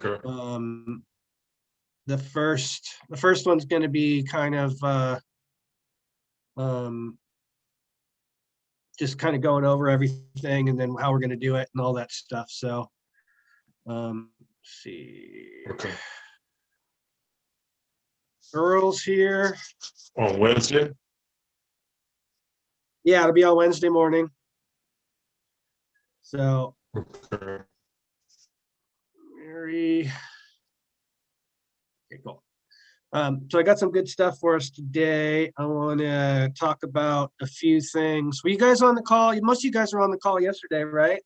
Okay. The first one's going to be kind of just kind of going over everything and then how we're going to do it and all that stuff. So let's see. Okay. Earl's here. On Wednesday? Yeah, it'll be on Wednesday morning. So Okay. Mary. Okay, cool. So I got some good stuff for us today. I want to talk about a few things. Were you guys on the call? Most of you guys were on the call yesterday, right?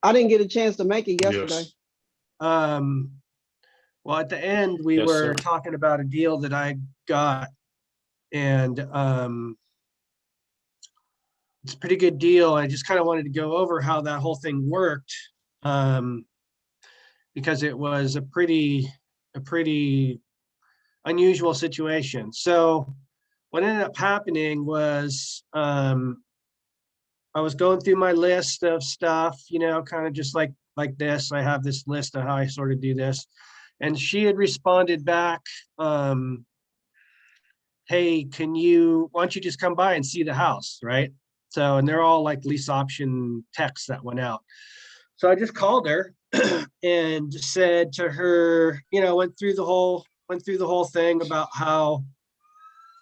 I didn't get a chance to make it yesterday. Yes. Well, at the end, we Yes, were sir. talking about a deal that I got, and it's a pretty good deal. I just kind of wanted to go over how that whole thing worked, because it was a pretty unusual situation. So what ended up happening was I was going through my list of stuff, you know, kind of just like this. I have this list of how I sort of do this. And she had responded back, hey, why don't you just come by and see the house, right? So, and they're all like lease option texts that went out. So I just called her and said to her, you know, went through the whole thing about how,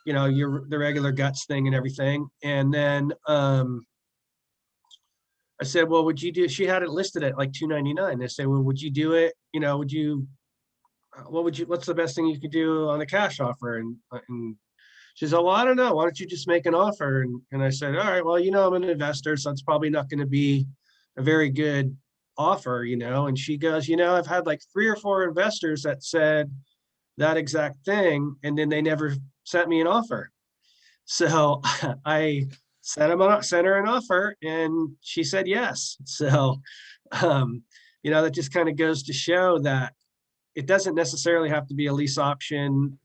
you know, the regular guts thing and everything. And then I said, well, would you do, she had it listed at like $299. They said, well, would you do it? You know, what's the best thing you could do on a cash offer? And she said, well, I don't know. Why don't you just make an offer? And I said, all right, well, you know, I'm an investor, so it's probably not going to be a very good offer, you know? And she goes, you know, I've had like 3 or 4 investors that said that exact thing, and then they never sent me an offer. So I sent her an offer, and she said yes. So, you know, that just kind of goes to show that it doesn't necessarily have to be a lease option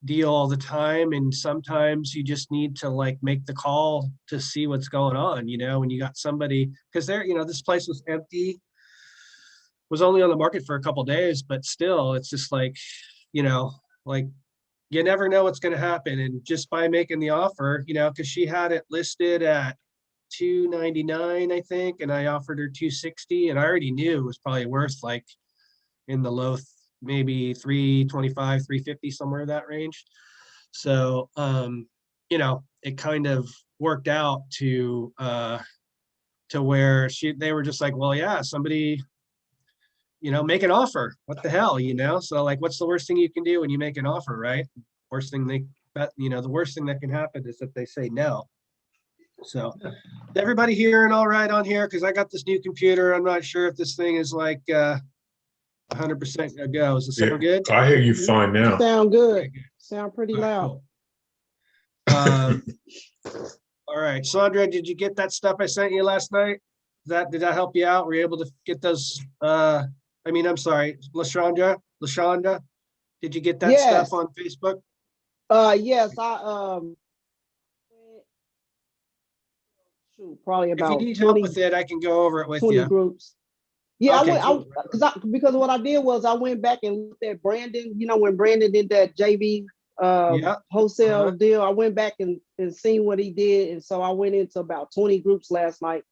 deal all the time. And sometimes you just need to like make the call to see what's going on, you know, when you got somebody, because you know, this place was empty, was only on the market for a couple of days, but still it's just like, you know, like you never know what's going to happen. And just by making the offer, you know, because she had it listed at $299, I think, and I offered her $260, and I already knew it was probably worth like in the low, maybe $325, $350, somewhere in that range. So, you know, it kind of worked out to where they were just like, well, yeah, somebody, you know, make an offer. What the hell, you know? So like, what's the worst thing you can do when you make an offer, right? Worst thing the worst thing that can happen is if they say no. So is everybody hearing all right on here? Because I got this new computer. I'm not sure if this thing is like 100% a go. Does it sound good? I hear you fine now. Sound good. Sound pretty loud. Cool. All right, Sandra, did you get that stuff I sent you last night? Did that help you out? Were you able to get those? I'm sorry, LaShonda, did you get that stuff on Facebook? Yes, probably about. If you need help with it, I can go over it with 20 you. groups. Yeah, okay, because what I did was I went back and looked at Brandon. You know, when Brandon did that JV wholesale deal, I went back and seen what he did, and so I went into about 20 groups last night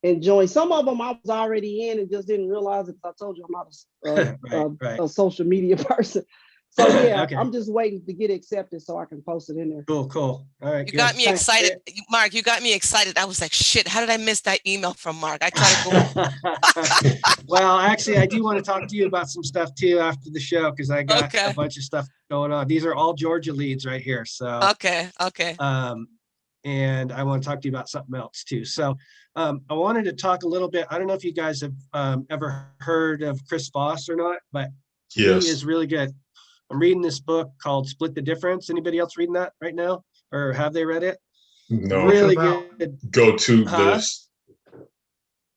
and joined. Some of them I was already in and just didn't realize it because I told you I'm not a social media person. So yeah, okay. I'm just waiting to get accepted so I can post it in there. Cool. All right. You got me excited, Mark. You got me excited. I was like, shit, how did I miss that email from Mark? I tried to go. Well, actually, I do want to talk to you about some stuff too after the show because I got a bunch of stuff going on. These are all Georgia leads right here. So okay. And I want to talk to you about something else too. So I wanted to talk a little bit. I don't know if you guys have ever heard of Chris Voss or not, but he is really good. I'm reading this book called Split the Difference. Anybody else reading that right now? Or have they read it? No. Really good. Go-to list.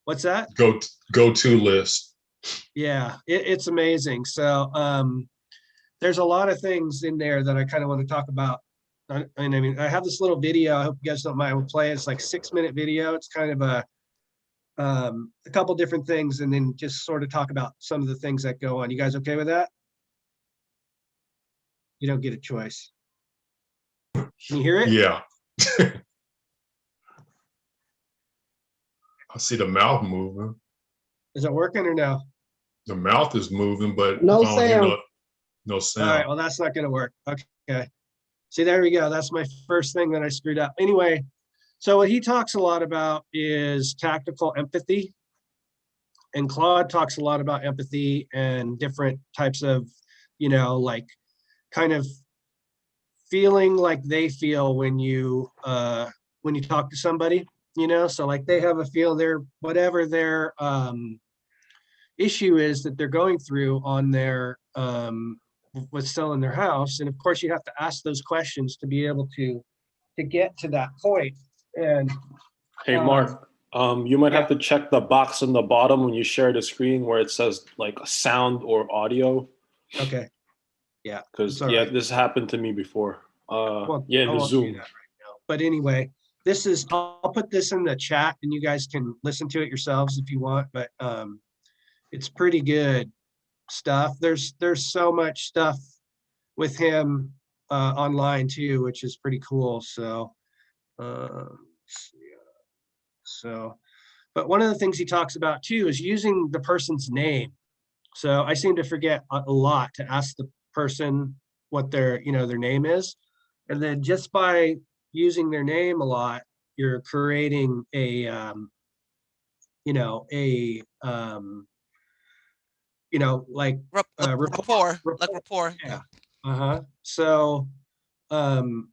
What's that? Go-to list. Yeah, it's amazing. So there's a lot of things in there that I kind of want to talk about. And I mean, I have this little video. I hope you guys don't mind. We'll play it. It's like 6-minute video. It's kind of a couple different things and then just sort of talk about some of the things that go on. You guys okay with that? You don't get a choice. Can you hear it? Yeah. I see the mouth moving. Is it working or no? The mouth is moving, but No I don't hear sound. no All right, sound. well, that's not going to work. Okay. See, there we go. That's my first thing that I screwed up. Anyway, so what he talks a lot about is tactical empathy. And Claude talks a lot about empathy and different types of, like kind of feeling like they feel when you talk to somebody, so like they have a feel their whatever their issue is that they're going through on their with selling their house. And of course you have to ask those questions to be able to get to that point. And hey Mark, you might have to check the box on the bottom when you share the screen where it says like sound or audio. Okay. Yeah. Because right. this happened to me before. In the Zoom. Right now. But anyway, I'll put this in the chat and you guys can listen to it yourselves if you want, but it's pretty good stuff. There's so much stuff with him online too, which is pretty cool. So but one of the things he talks about too is using the person's name. So I seem to forget a lot to ask the person what their name is. And then just by using their name a lot, you're creating a like rapport, like rapport. Yeah. So that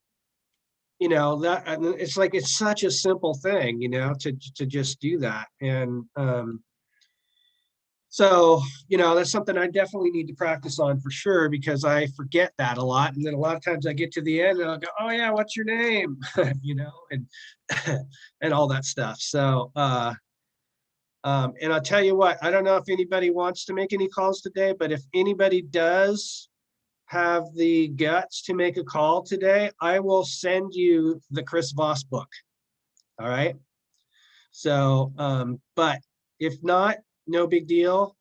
it's like it's such a simple thing, to just do that. And so, that's something I definitely need to practice on for sure, because I forget that a lot. And then a lot of times I get to the end and I'll go, oh yeah, what's your name? And and all that stuff. So and I'll tell you what, I don't know if anybody wants to make any calls today, but if anybody does have the guts to make a call today, I will send you the Chris Voss book. All right. So, but if not, no big deal.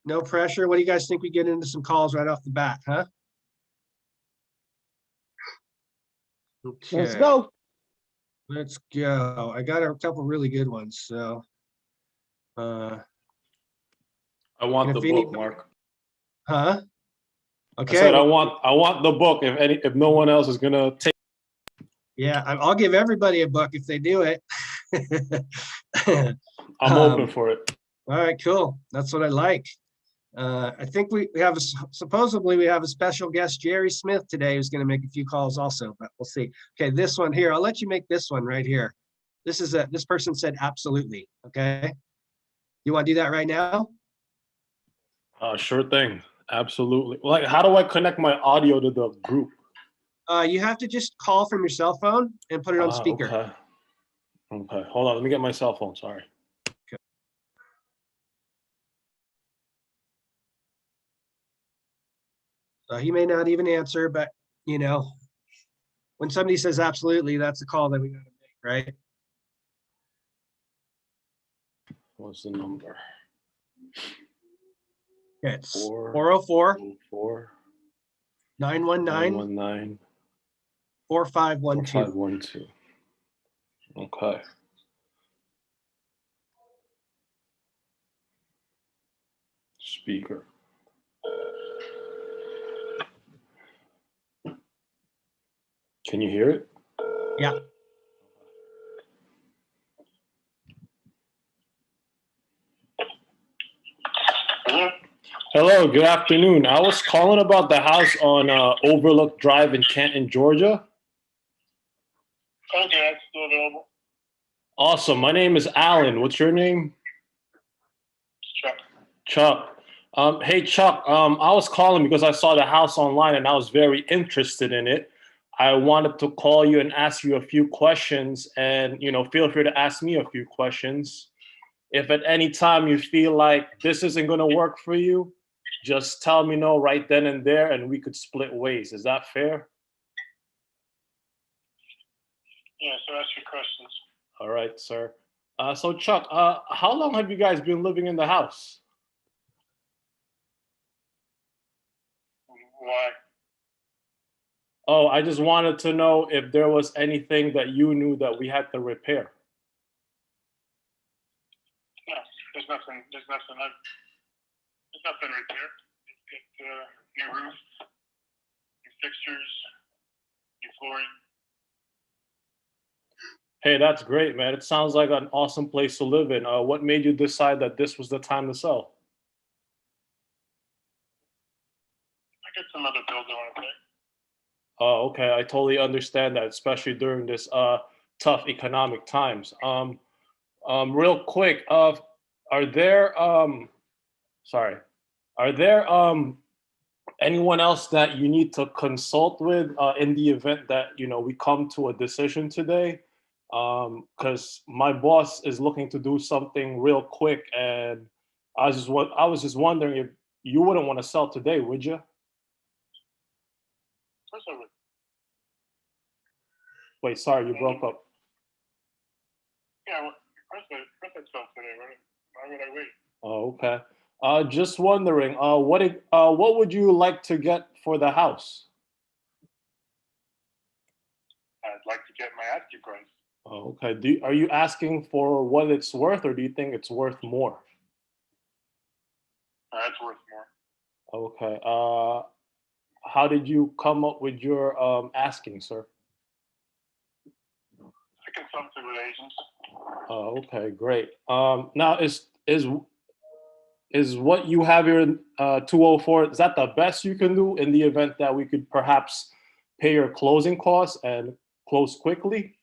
No pressure. What do you guys think we get into some calls right off the bat, huh? Okay. Let's go. Let's go. I got a couple really good ones. So, I want the book, Mark. Huh? Okay. I said I want the book. If no one else is gonna take. Yeah, I'll give everybody a book if they do it. I'm open for it. All right, cool. That's what I like. I think we have supposedly we have a special guest, Jerry Smith, today, who's going to make a few calls also, but we'll see. Okay, this one here. I'll let you make this one right here. This person said absolutely. Okay, you want to do that right now? Sure thing. Absolutely. Like, how do I connect my audio to the group? You have to just call from your cell phone and put it on speaker. Okay. Hold on. Let me get my cell phone. Sorry. Okay. He may not even answer, but when somebody says absolutely, that's a call that we got to make, right? What's the number? Okay, it's 404 919 4512. 4512. Okay. Speaker. Can you hear it? Yeah. Hello, good afternoon. I was calling about the house on Overlook Drive in Canton, Georgia. Okay, it's still available. Awesome. My name is Alan. What's your name? Chuck. Chuck. Hey, Chuck. I was calling because I saw the house online and I was very interested in it. I wanted to call you and ask you a few questions, and feel free to ask me a few questions. If at any time you feel like this isn't going to work for you, just tell me no right then and there, and we could split ways. Is that fair? Yeah, so ask your questions. All right, sir. So Chuck, how long have you guys been living in the house? Why? Oh, I just wanted to know if there was anything that you knew that we had to repair. No, there's nothing. There's nothing. There's nothing repaired. It's new roof, new fixtures, new flooring. Hey, that's great, man. It sounds like an awesome place to live in. What made you decide that this was the time to sell? I got some other bills I want to pay. Oh, okay. I totally understand that, especially during this tough economic times. Real quick, are there sorry, are there anyone else that you need to consult with in the event that we come to a decision today? Because my boss is looking to do something real quick, and I was just wondering if you wouldn't want to sell today, would you? Of course I would. Wait, sorry, you broke up. Yeah, well, of course I'd sell today. Why would I wait? Oh, okay. Just wondering, what would you like to get for the house? I'd like to get my asking price. Oh, okay. Are you asking for what it's worth, or do you think it's worth more? That's worth more. Okay. How did you come up with your asking, sir? I consulted with agents. Oh, okay, great. Now is what you have here in 204, is that the best you can do in the event that we could perhaps pay your closing costs and close quickly?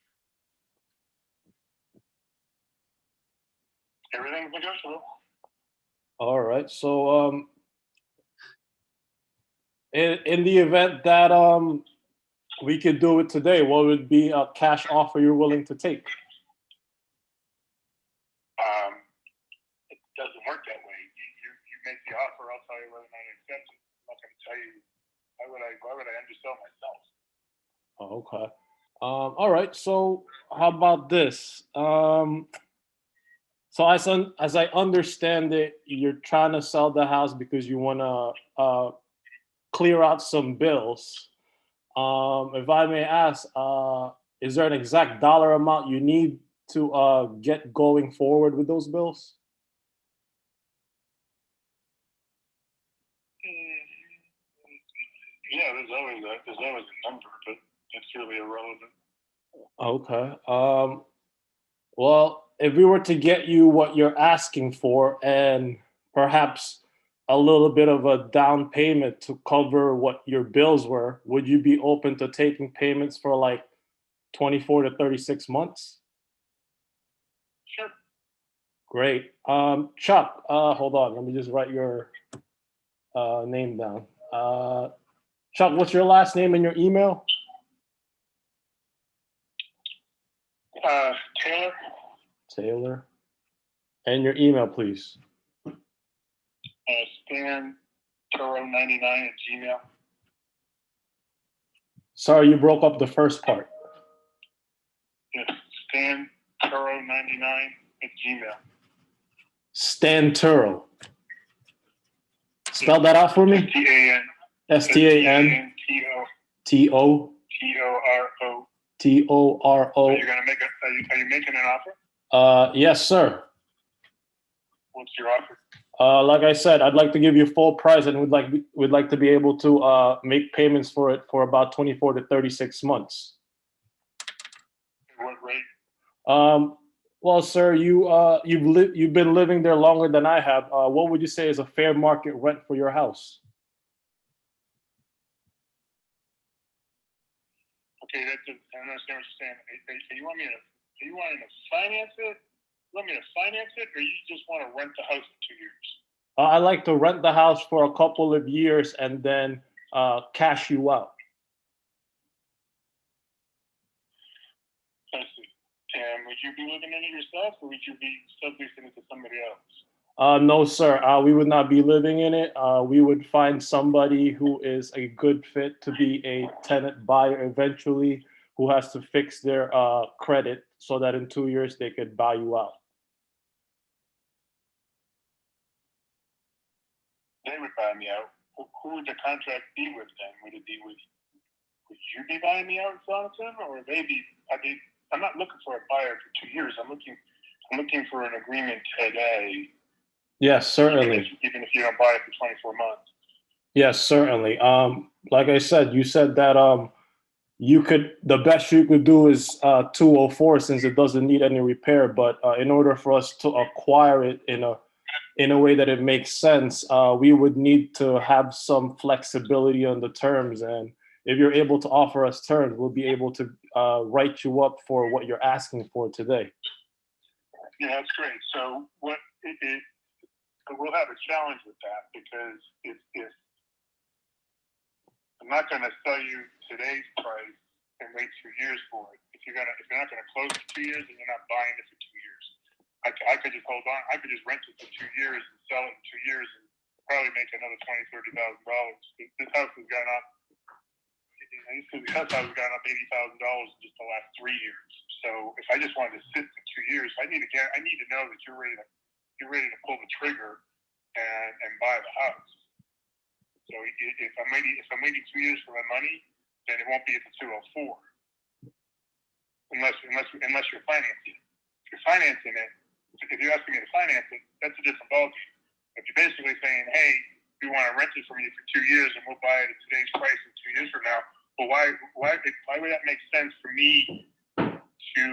Everything's negotiable. All right. So in the event that we could do it today, what would be a cash offer you're willing to take? It doesn't work that way. You make the offer, I'll tell you whether or not I accept it. I'm not going to tell you why would I undersell myself? Oh, okay. All right. So how about this? So as I understand it, you're trying to sell the house because you want to clear out some bills. If I may ask, is there an exact dollar amount you need to get going forward with those bills? Yeah, there's always a number, but it's really irrelevant. Okay. Well, if we were to get you what you're asking for and perhaps a little bit of a down payment to cover what your bills were, would you be open to taking payments for like 24 to 36 months? Sure. Great. Chuck, hold on. Let me just write your name down. Chuck, what's your last name and your email? Taylor. Taylor. And your email, please. Stan Turo99 at Gmail. Sorry, you broke up the first part. Yes, Stan Turo99 at Gmail. Stan Turo. Spell that out for me. STAN. STAN TO TORO. Are you making an offer? Yes, sir. What's your offer? Like I said, I'd like to give you full price, and we'd like to be able to make payments for it for about 24 to 36 months. What rate? Well, sir, you've been living there longer than I have. What would you say is a fair market rent for your house? Okay, I don't understand what you're saying. Do you want me to finance it? You want me to finance it, or you just want to rent the house for 2 years? I like to rent the house for a couple of years and then cash you out. I see. And would you be living in it yourself, or would you be subleasing it to somebody else? No, sir. We would not be living in it. We would find somebody who is a good fit to be a tenant buyer eventually, who has to fix their credit so that in 2 years they could buy you out. they would buy me out. Who would the contract be with then? Would it be with? Would you be buying me out in Jonathan, or maybe? I mean, I'm not looking for a buyer for 2 years. I'm looking for an agreement today. Yes, certainly. Even if you don't buy it for 24 months. Yes, certainly. Like I said, you said that the best you could do is 204 since it doesn't need any repair. But in order for us to acquire it in a way that it makes sense, we would need to have some flexibility on the terms. And if you're able to offer us terms, we'll be able to write you up for what you're asking for today. Yeah, that's great. So we'll have a challenge with that, because if I'm not going to sell you today's price and wait 2 years for it. If you're not going to close for 2 years, then you're not buying it for 2 years. I could just hold on. I could just rent it for 2 years and sell it in 2 years and probably make another $20,000-$30,000. This house has gone up. This house has gone up $80,000 in just the last 3 years. So if I just wanted to sit for 2 years, I need to know that you're ready to pull the trigger and buy the house. So if I'm waiting 2 years for my money, then it won't be at the 204, unless you're financing it. If you're financing it, if you're asking me to finance it, that's a different ballgame. If you're basically saying, hey, we want to rent it from you for 2 years and we'll buy it at today's price in 2 years from now, well, why would that make sense for me to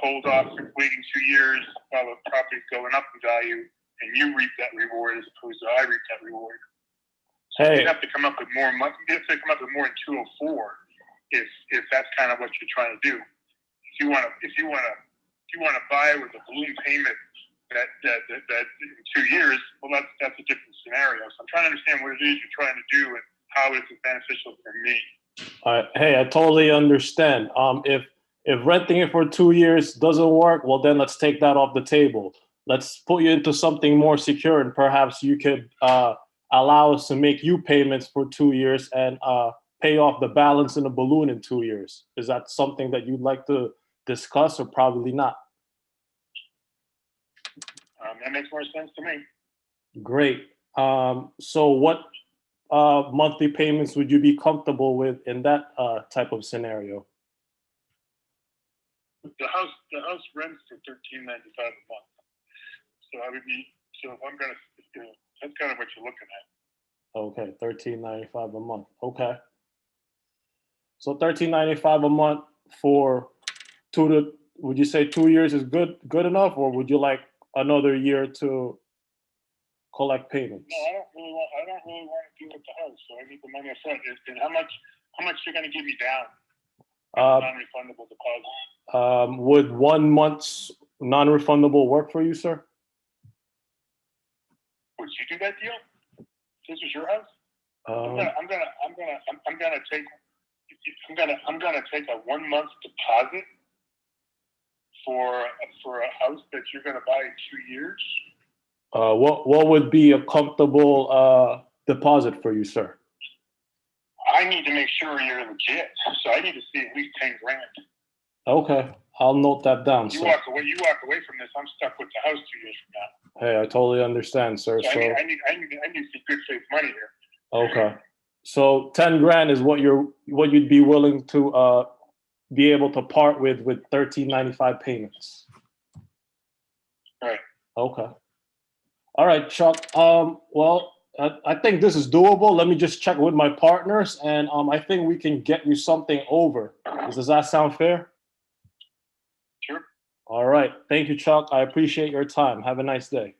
hold off waiting 2 years while the property's going up in value and you reap that reward as opposed to I reap that reward? So you have to come up with more money. You have to come up with more in 204 if that's kind of what you're trying to do. If you want to buy with a balloon payment that in 2 years, well, that's a different scenario. So I'm trying to understand what it is you're trying to do and how it's beneficial for me. Hey, I totally understand. If renting it for 2 years doesn't work, well, then let's take that off the table. Let's put you into something more secure, and perhaps you could allow us to make you payments for 2 years and pay off the balance in a balloon in 2 years. Is that something that you'd like to discuss, or probably not? That makes more sense to me. Great. So what monthly payments would you be comfortable with in that type of scenario? The house rents for $13.95 a month. So if I'm gonna, that's kind of what you're looking at. Okay, $13.95 a month. Okay. So $13.95 a month for would you say 2 years is good enough, or would you like another year to collect payments? No, I don't really want to deal with the house, so I need the money up front. And how much you're going to give me down? Non-refundable deposit. Would 1 month's non-refundable work for you, sir? Would you do that deal? This is your house. I'm gonna take a 1 month deposit for a house that you're gonna buy in 2 years. What would be a comfortable deposit for you, sir? I need to make sure you're legit, so I need to see at least 10 grand. Okay, I'll note that down, You sir. walk away from this, I'm stuck with the house 2 years from now. Hey, I totally understand, sir. So I need some good faith money here. Okay, so 10 grand is what you'd be willing to be able to part with $13.95 payments. Right. Okay. All right, Chuck. Well, I think this is doable. Let me just check with my partners, and I think we can get you something over. Does that sound fair? Sure. All right. Thank you, Chuck. I appreciate your time. Have a nice day.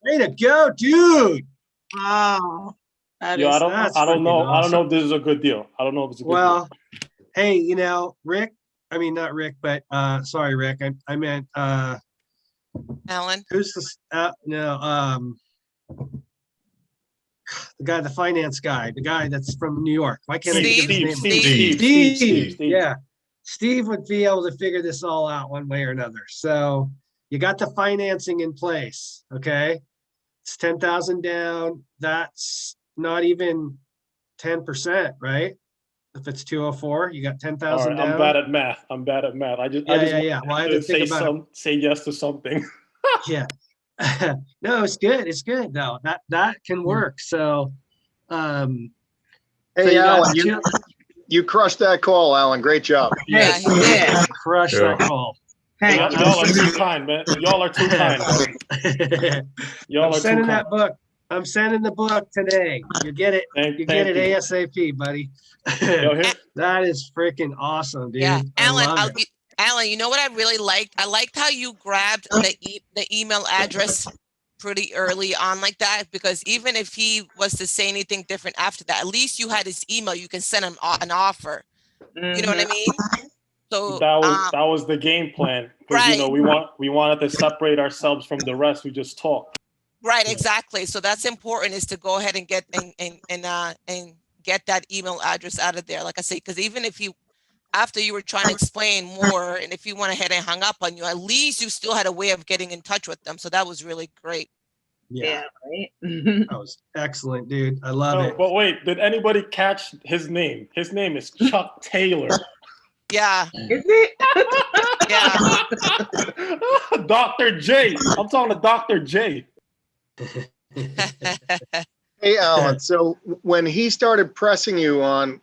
Way to go, dude. Wow. Yeah, I don't know. Awesome. I don't know if this is a good deal. I don't know if it's a good deal. Hey, Rick, I mean, not Rick, but sorry, Rick. I meant Alan. who's this? The guy, the finance guy, the guy that's from New York. Why can't I think of his name? Steve. Yeah. Steve would be able to figure this all out one way or another. So you got the financing in place. Okay. It's 10,000 down. That's not even 10%, right? If it's 204, you got All 10,000 right, down. I'm bad at math. I'm bad at math. I just Yeah. Well, I had to think say about it. say yes to something. Yeah. No, it's good. It's good though. That can work. So, Hey, so you got Alan, you crushed that call, Alan. Great job. Yeah, he did. crush that call. Hey, Y'all are too kind, man. Y'all are too kind. Y'all I'm are too sending kind. that book. I'm sending the book today. You get it. Thank You get it you. ASAP, buddy. Yo, here, That is freaking awesome, dude. Yeah, I love it. Alan, you know what I really liked? I liked how you grabbed the email address pretty early on like that, because even if he was to say anything different after that, at least you had his email. You can send him an offer. You know what I mean? So that was the game plan, because right. we wanted to separate ourselves from the rest. We just talked. Right, exactly. So that's important, is to go ahead and get and get that email address out of there. Like I say, because even if you, after you were trying to explain more, and if you went ahead and hung up on you, at least you still had a way of getting in touch with them. So that was really great. Yeah, right. that was excellent, dude. I love it. But wait, did anybody catch his name? His name is Chuck Taylor. Yeah. Is it? Yeah. Dr. J. I'm talking to Dr. J. Hey, Alan. So when he started pressing you on,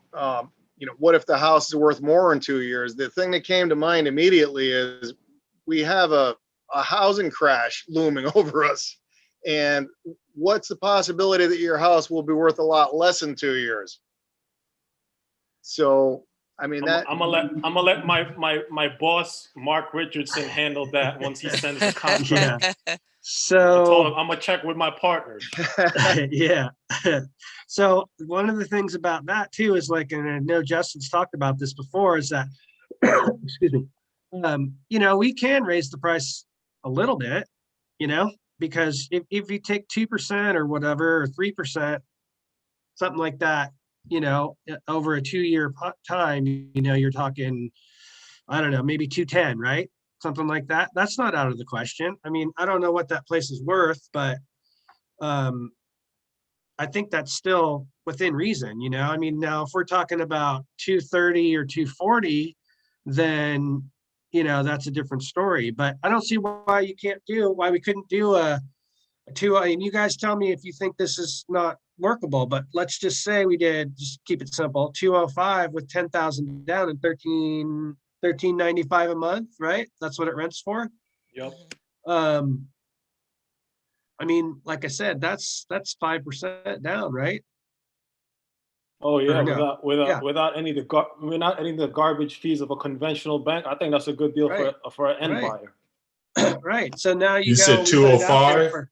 what if the house is worth more in 2 years? The thing that came to mind immediately is we have a housing crash looming over us. And what's the possibility that your house will be worth a lot less in 2 years? So, I mean, I'm gonna let my boss Mark Richardson handle that once he sends the contract. Yeah. So I'm gonna check with my partners. yeah. So one of the things about that too is, like, and I know Justin's talked about this before, is that excuse me, we can raise the price a little bit, because if you take 2% or whatever, or 3%, something like that, over a 2-year time, you're talking, I don't know, maybe 210, right? Something like that. That's not out of the question. I mean, I don't know what that place is worth, but I think that's still within reason, I mean, now if we're talking about 230 or 240, then, that's a different story. But I don't see why we couldn't do a two, and you guys tell me if you think this is not workable, but let's just say we did, just keep it simple, 205 with 10,000 down and 13.95 a month, right? That's what it rents for. Yep. I mean, like I said, that's 5% down, right? Oh yeah, no? without any of the garbage fees of a conventional bank, I think that's a good deal for an end buyer. Right. So now you said 205.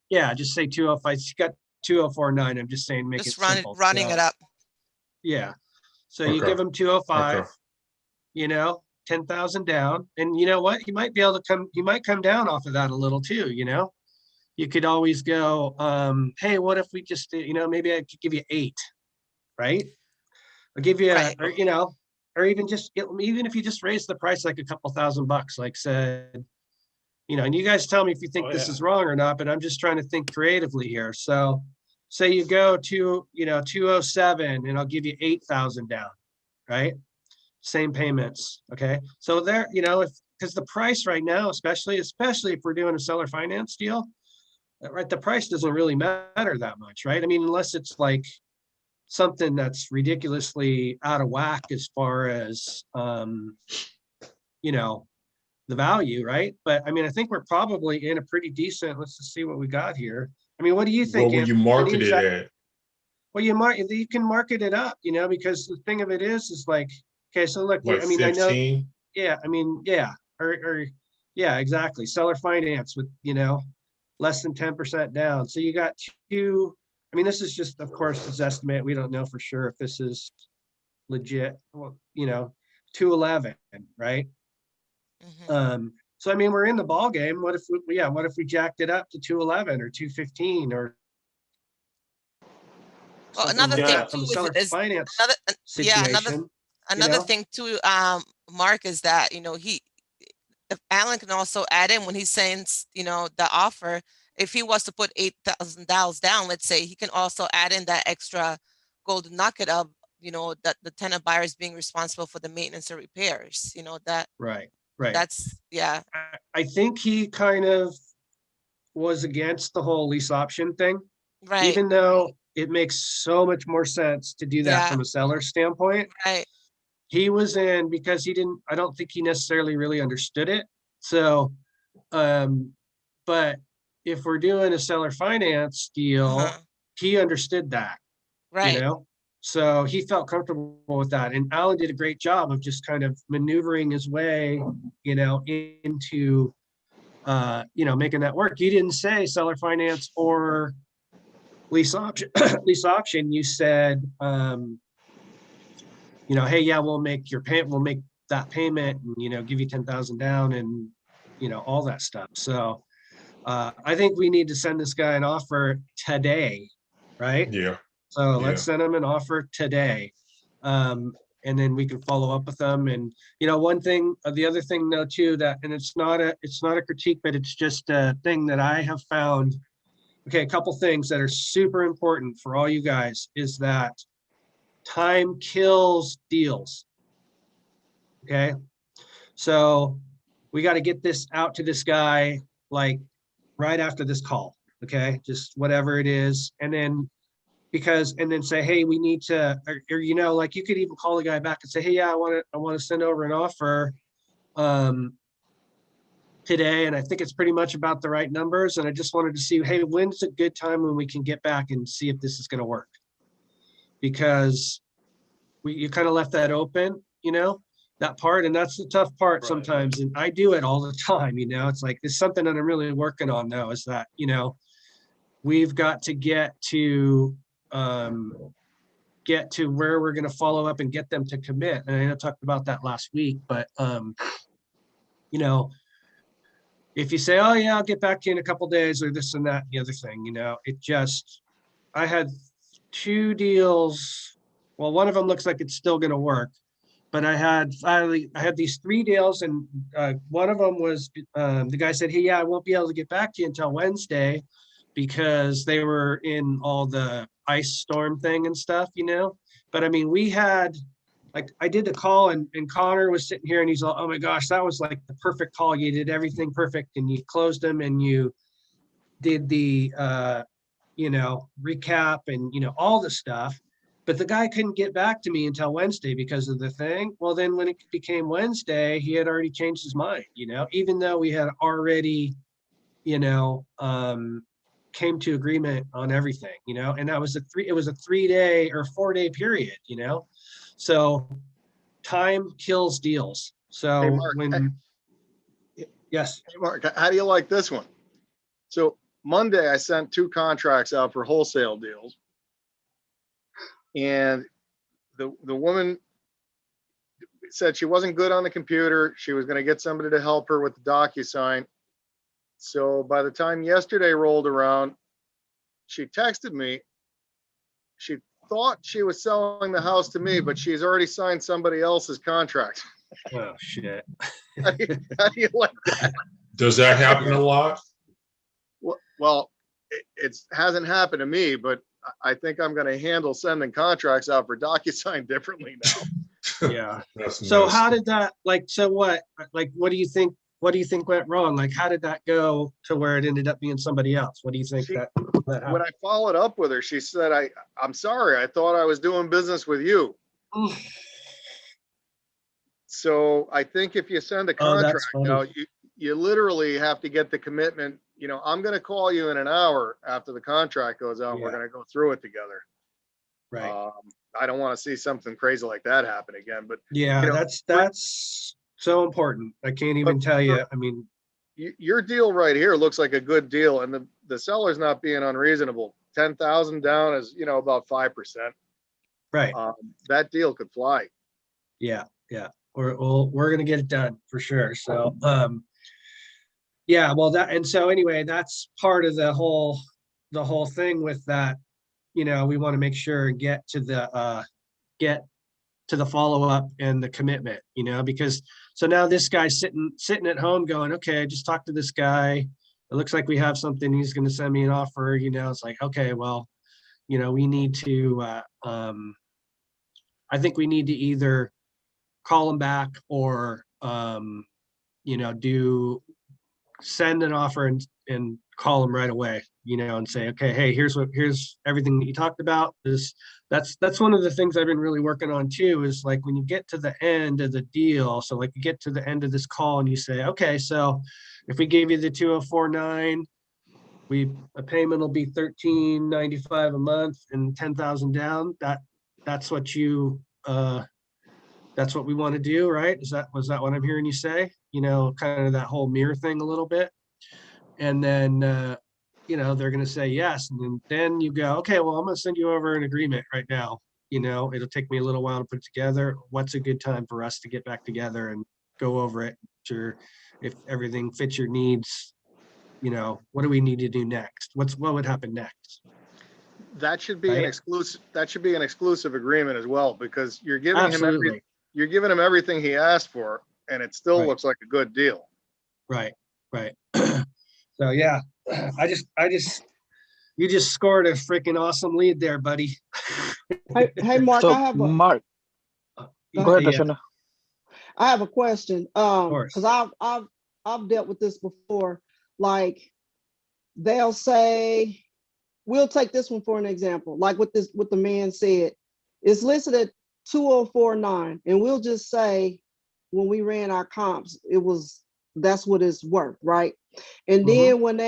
Yeah, just say 205. You got 2049. I'm just saying, make just it simple. running it up. Yeah. So you give them 205. 10,000 down, and you know what? You might be able to come down off of that a little too. You could always go, hey, what if we just, maybe I could give you 8, right? I'll give you, or even if you just raise the price like a couple $1,000, like said, and you guys tell me if you think this is wrong or not, but I'm just trying to think creatively here. So say you go to, 207, and I'll give you 8,000 down, right? Same payments. Okay. So there, because the price right now, especially if we're doing a seller finance deal, right, the price doesn't really matter that much, right? I mean, unless it's like something that's ridiculously out of whack as far as, the value, right? But I mean, I think we're probably in a pretty decent, let's just see what we got here. I mean, what do you think? What would you market it at? Well, you can market it up, because the thing of it is like, okay, so look, Like I mean, 15? I know, yeah, I mean, yeah, or yeah, exactly. Seller finance with, less than 10% down. So you got two, I mean, this is just, of course, this estimate. We don't know for sure if this is legit, well, 211, right? Mm-hmm. So I mean, we're in the ball game. What if we jacked it up to 211 or 215 or well, another like thing that, too is finance another thing too, Mark, is that if Alan can also add in when he sends the offer, if he was to put $8,000 down, let's say, he can also add in that extra golden nugget of you know, that the tenant buyer is being responsible for the maintenance or repairs, you know, that Right. that's, yeah. I think he kind of was against the whole lease option thing, Right. even though it makes so much more sense to do that Yeah. from a seller standpoint. Right. He was in because he didn't, I don't think he necessarily really understood it. So, but if we're doing a seller finance deal, he understood that, Right. you know? So he felt comfortable with that. And Alan did a great job of just kind of maneuvering his way, you know, into, you know, making that work. You didn't say seller finance or lease option, lease option. You said, you know, hey, yeah, we'll make your payment, we'll make that payment and, you know, give you 10,000 down and, you know, all that stuff. So I think we need to send this guy an offer today, right? Yeah. So let's send him an offer today. And then we can follow up with them. And, you know, one thing, the other thing though, too, that, and it's not a critique, but it's just a thing that I have found. Okay. A couple things that are super important for all you guys is that time kills deals. Okay. So we got to get this out to this guy, like right after this call. Okay. Just whatever it is. And then and then say, hey, we need to, or, you know, like you could even call the guy back and say, hey, yeah, I want to send over an offer today. And I think it's pretty much about the right numbers. And I just wanted to see, hey, when's a good time when we can get back and see if this is going to work? Because you kind of left that open, you know, that part. And that's the tough part sometimes. And I do it all the time, you know, it's like, it's something that I'm really working on though, is that, you know, we've got to get to where we're going to follow up and get them to commit. And I talked about that last week, but you know, if you say, oh yeah, I'll get back to you in a couple days or this and that, the other thing, you know, it just, I had 2 deals. Well, one of them looks like it's still going to work, but I had these 3 deals and one of them was the guy said, hey, yeah, I won't be able to get back to you until Wednesday because they were in all the ice storm thing and stuff, you know? But I mean, we had, like, I did the call and Connor was sitting here and he's like, oh my gosh, that was like the perfect call. You did everything perfect and you closed them and you did the, you know, recap and, you know, all the stuff. But the guy couldn't get back to me until Wednesday because of the thing. Well, then when it became Wednesday, he had already changed his mind, you know, even though we had already, you know, came to agreement on everything, you know, and that was it was a 3-day or 4-day period, you know, so time kills deals. So Hey, Mark, yes. Hey, Mark, how do you like this one? So Monday, I sent 2 contracts out for wholesale deals. And the woman said she wasn't good on the computer. She was going to get somebody to help her with the DocuSign. So by the time yesterday rolled around, she texted me. She thought she was selling the house to me, but she's already signed somebody else's contract. Oh, shit. How do you like that? Does that happen a lot? Well, it hasn't happened to me, but I think I'm going to handle sending contracts out for DocuSign differently now. Yeah. So nice. How did that, like, so what, like, what do you think went wrong? Like, how did that go to where it ended up being somebody else? What do you think that when I followed up with her, she said, I'm sorry, I thought I was doing business with you. So I think if you send a contract out, you literally have to get the commitment. You know, I'm going to call you in an hour after the contract goes out. Yeah. We're going to go through it together. Right. I don't want to see something crazy like that happen again, but yeah, you know, that's so important. I can't even tell you. I mean, your deal right here looks like a good deal, and the seller's not being unreasonable. 10,000 down is, you know, about 5%. Right. That deal could fly. Yeah. Yeah. We're going to get it done for sure. So, yeah, well, and so anyway, that's part of the whole thing with that. You know, we want to make sure and get to the follow-up and the commitment, you know, because so now this guy's sitting at home going, okay, I just talked to this guy. It looks like we have something. He's going to send me an offer, you know. It's like, okay, well, you know, we need to I think we need to either call them back or, you know, send an offer and call them right away, you know, and say, okay, hey, here's everything that you talked about. That's one of the things I've been really working on too, is like when you get to the end of the deal, so like you get to the end of this call and you say, okay, so if we gave you the 2049, a payment will be $13.95 a month and 10,000 down. That's what that's what we want to do, right? Was that what I'm hearing you say? You know, kind of that whole mirror thing a little bit. And then, you know, they're going to say yes. And then you go, okay, well, I'm going to send you over an agreement right now. You know, it'll take me a little while to put together. What's a good time for us to get back together and go over it? Sure. If everything fits your needs, you know, what do we need to do next? What would happen next? That should be an exclusive agreement as well, because you're giving Absolutely. him everything he asked for, and it still Right. looks like a good deal. Right. So yeah, you just scored a freaking awesome lead there, buddy. Hey, Mark, So I have a Mark, go go ahead, Yeah, Rashana. I have a question. course. Because I've dealt with this before. Like they'll say, we'll take this one for an example. Like what the man said, it's listed at 2049, and we'll just say when we ran our comps, that's what it's worth, right? And then when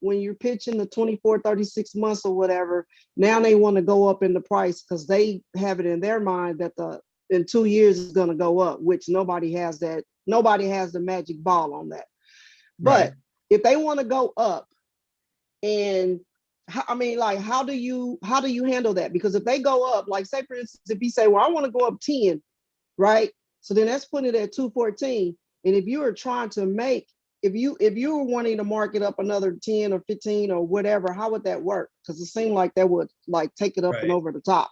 you're pitching the 24, 36 months or whatever, now they want to go up in the price because they have it in their mind that in 2 years is going to go up, which nobody has the magic ball on that. But if they want to go up, and I mean, like, how do you handle that? Because if they go up, like say for instance, if you say, well, I want to go up 10, right? So then that's putting it at 214. And if you are trying to make, if you were wanting to mark it up another 10 or 15 or whatever, how would that work? Because it seemed like that would like take it up and over the top.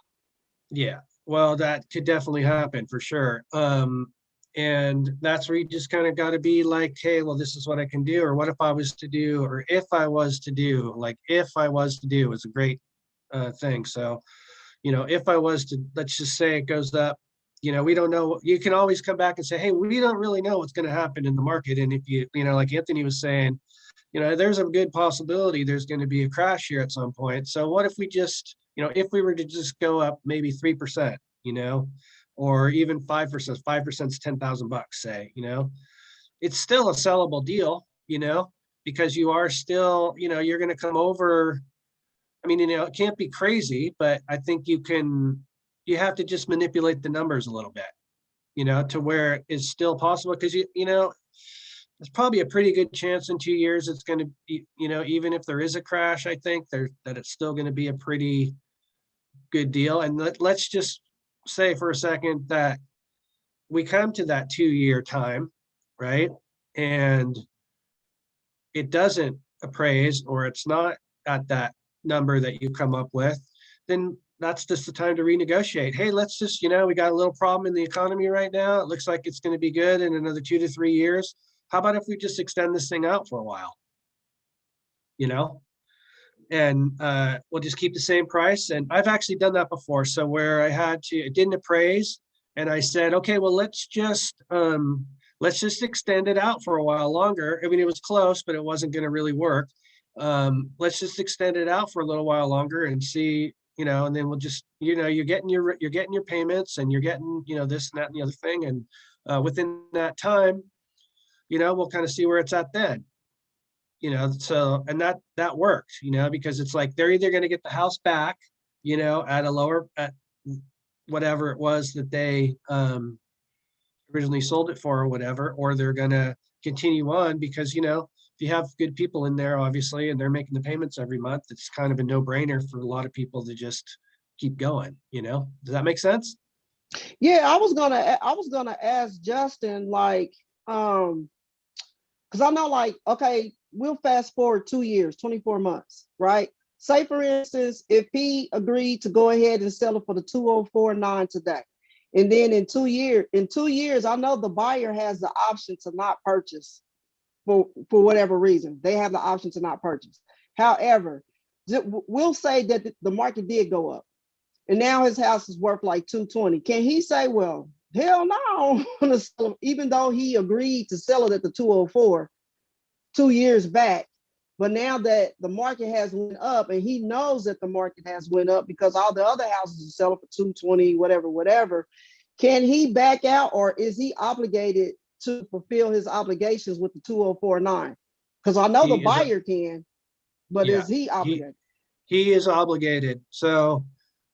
Yeah, well, that could definitely happen for sure. And that's where you just kind of got to be like, hey, well, this is what I can do, or what if I was to do, or if I was to do, like if I was to do is a great thing. So, you know, if I was to, let's just say it goes up, you know, we don't know. You can always come back and say, hey, we don't really know what's going to happen in the market. And if you know, like Anthony was saying, you know, there's a good possibility there's going to be a crash here at some point. So what if we just, you know, if we were to just go up maybe 3%, you know, or even 5%, 5% is $10,000, say, you know, it's still a sellable deal, you know, because you are still, you know, you're going to come over. I mean, you know, it can't be crazy, but I think you have to just manipulate the numbers a little bit, you know, to where it is still possible. Because, you know, there's probably a pretty good chance in 2 years it's going to be, you know, even if there is a crash, I think that it's still going to be a pretty good deal. And let's just say for a second that we come to that 2-year time, right? And it doesn't appraise, or it's not at that number that you come up with, then that's just the time to renegotiate. Hey, let's just, you know, we got a little problem in the economy right now. It looks like it's going to be good in another 2 to 3 years. How about if we just extend this thing out for a while? You know, and we'll just keep the same price. And I've actually done that before. So where it didn't appraise, and I said, okay, well, let's just extend it out for a while longer. I mean, it was close, but it wasn't going to really work. Let's just extend it out for a little while longer and see, you know, and then we'll just, you know, you're getting your payments, and you're getting, you know, this and that and the other thing. And within that time, you know, we'll kind of see where it's at then. You know, so, and that worked, you know, because it's like they're either going to get the house back, you know, at whatever it was that they originally sold it for or whatever, or they're going to continue on because, you know, if you have good people in there, obviously, and they're making the payments every month, it's kind of a no-brainer for a lot of people to just keep going, you know. Does that make sense? Yeah, I was gonna ask Justin, like, because I know, like, okay, we'll fast forward 2 years, 24 months, right? Say, for instance, if he agreed to go ahead and sell it for the 2049 today, and then in 2 years, I know the buyer has the option to not purchase for whatever reason. They have the option to not purchase. However, we'll say that the market did go up, and now his house is worth like 220. Can he say, well, hell no, I don't wanna sell it, even though he agreed to sell it at the 204 2 years back? But now that the market has went up, and he knows that the market has went up because all the other houses are selling for 220, whatever. Can he back out, or is he obligated to fulfill his obligations with the 2049? Because I know the buyer can, but is he obligated? He is obligated. So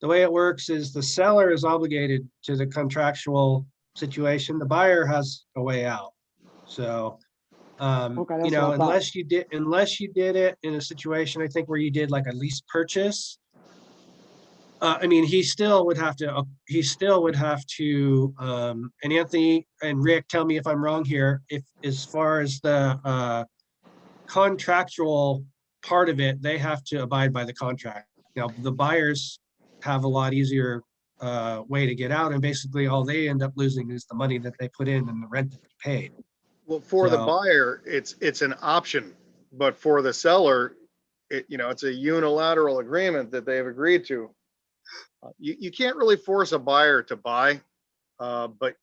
the way it works is the seller is obligated to the contractual situation. The buyer has a way out. So Okay, you that's know, what I thought. unless you did it in a situation, I think, where you did like a lease purchase. I mean, he still would have to, and Anthony and Rick, tell me if I'm wrong here, if as far as the contractual part of it, they have to abide by the contract. Now, the buyers have a lot easier way to get out, and basically all they end up losing is the money that they put in and the rent that they paid. Well, for the So- buyer, it's an option, but for the seller, it's a unilateral agreement that they've agreed to. You can't really force a buyer to buy, but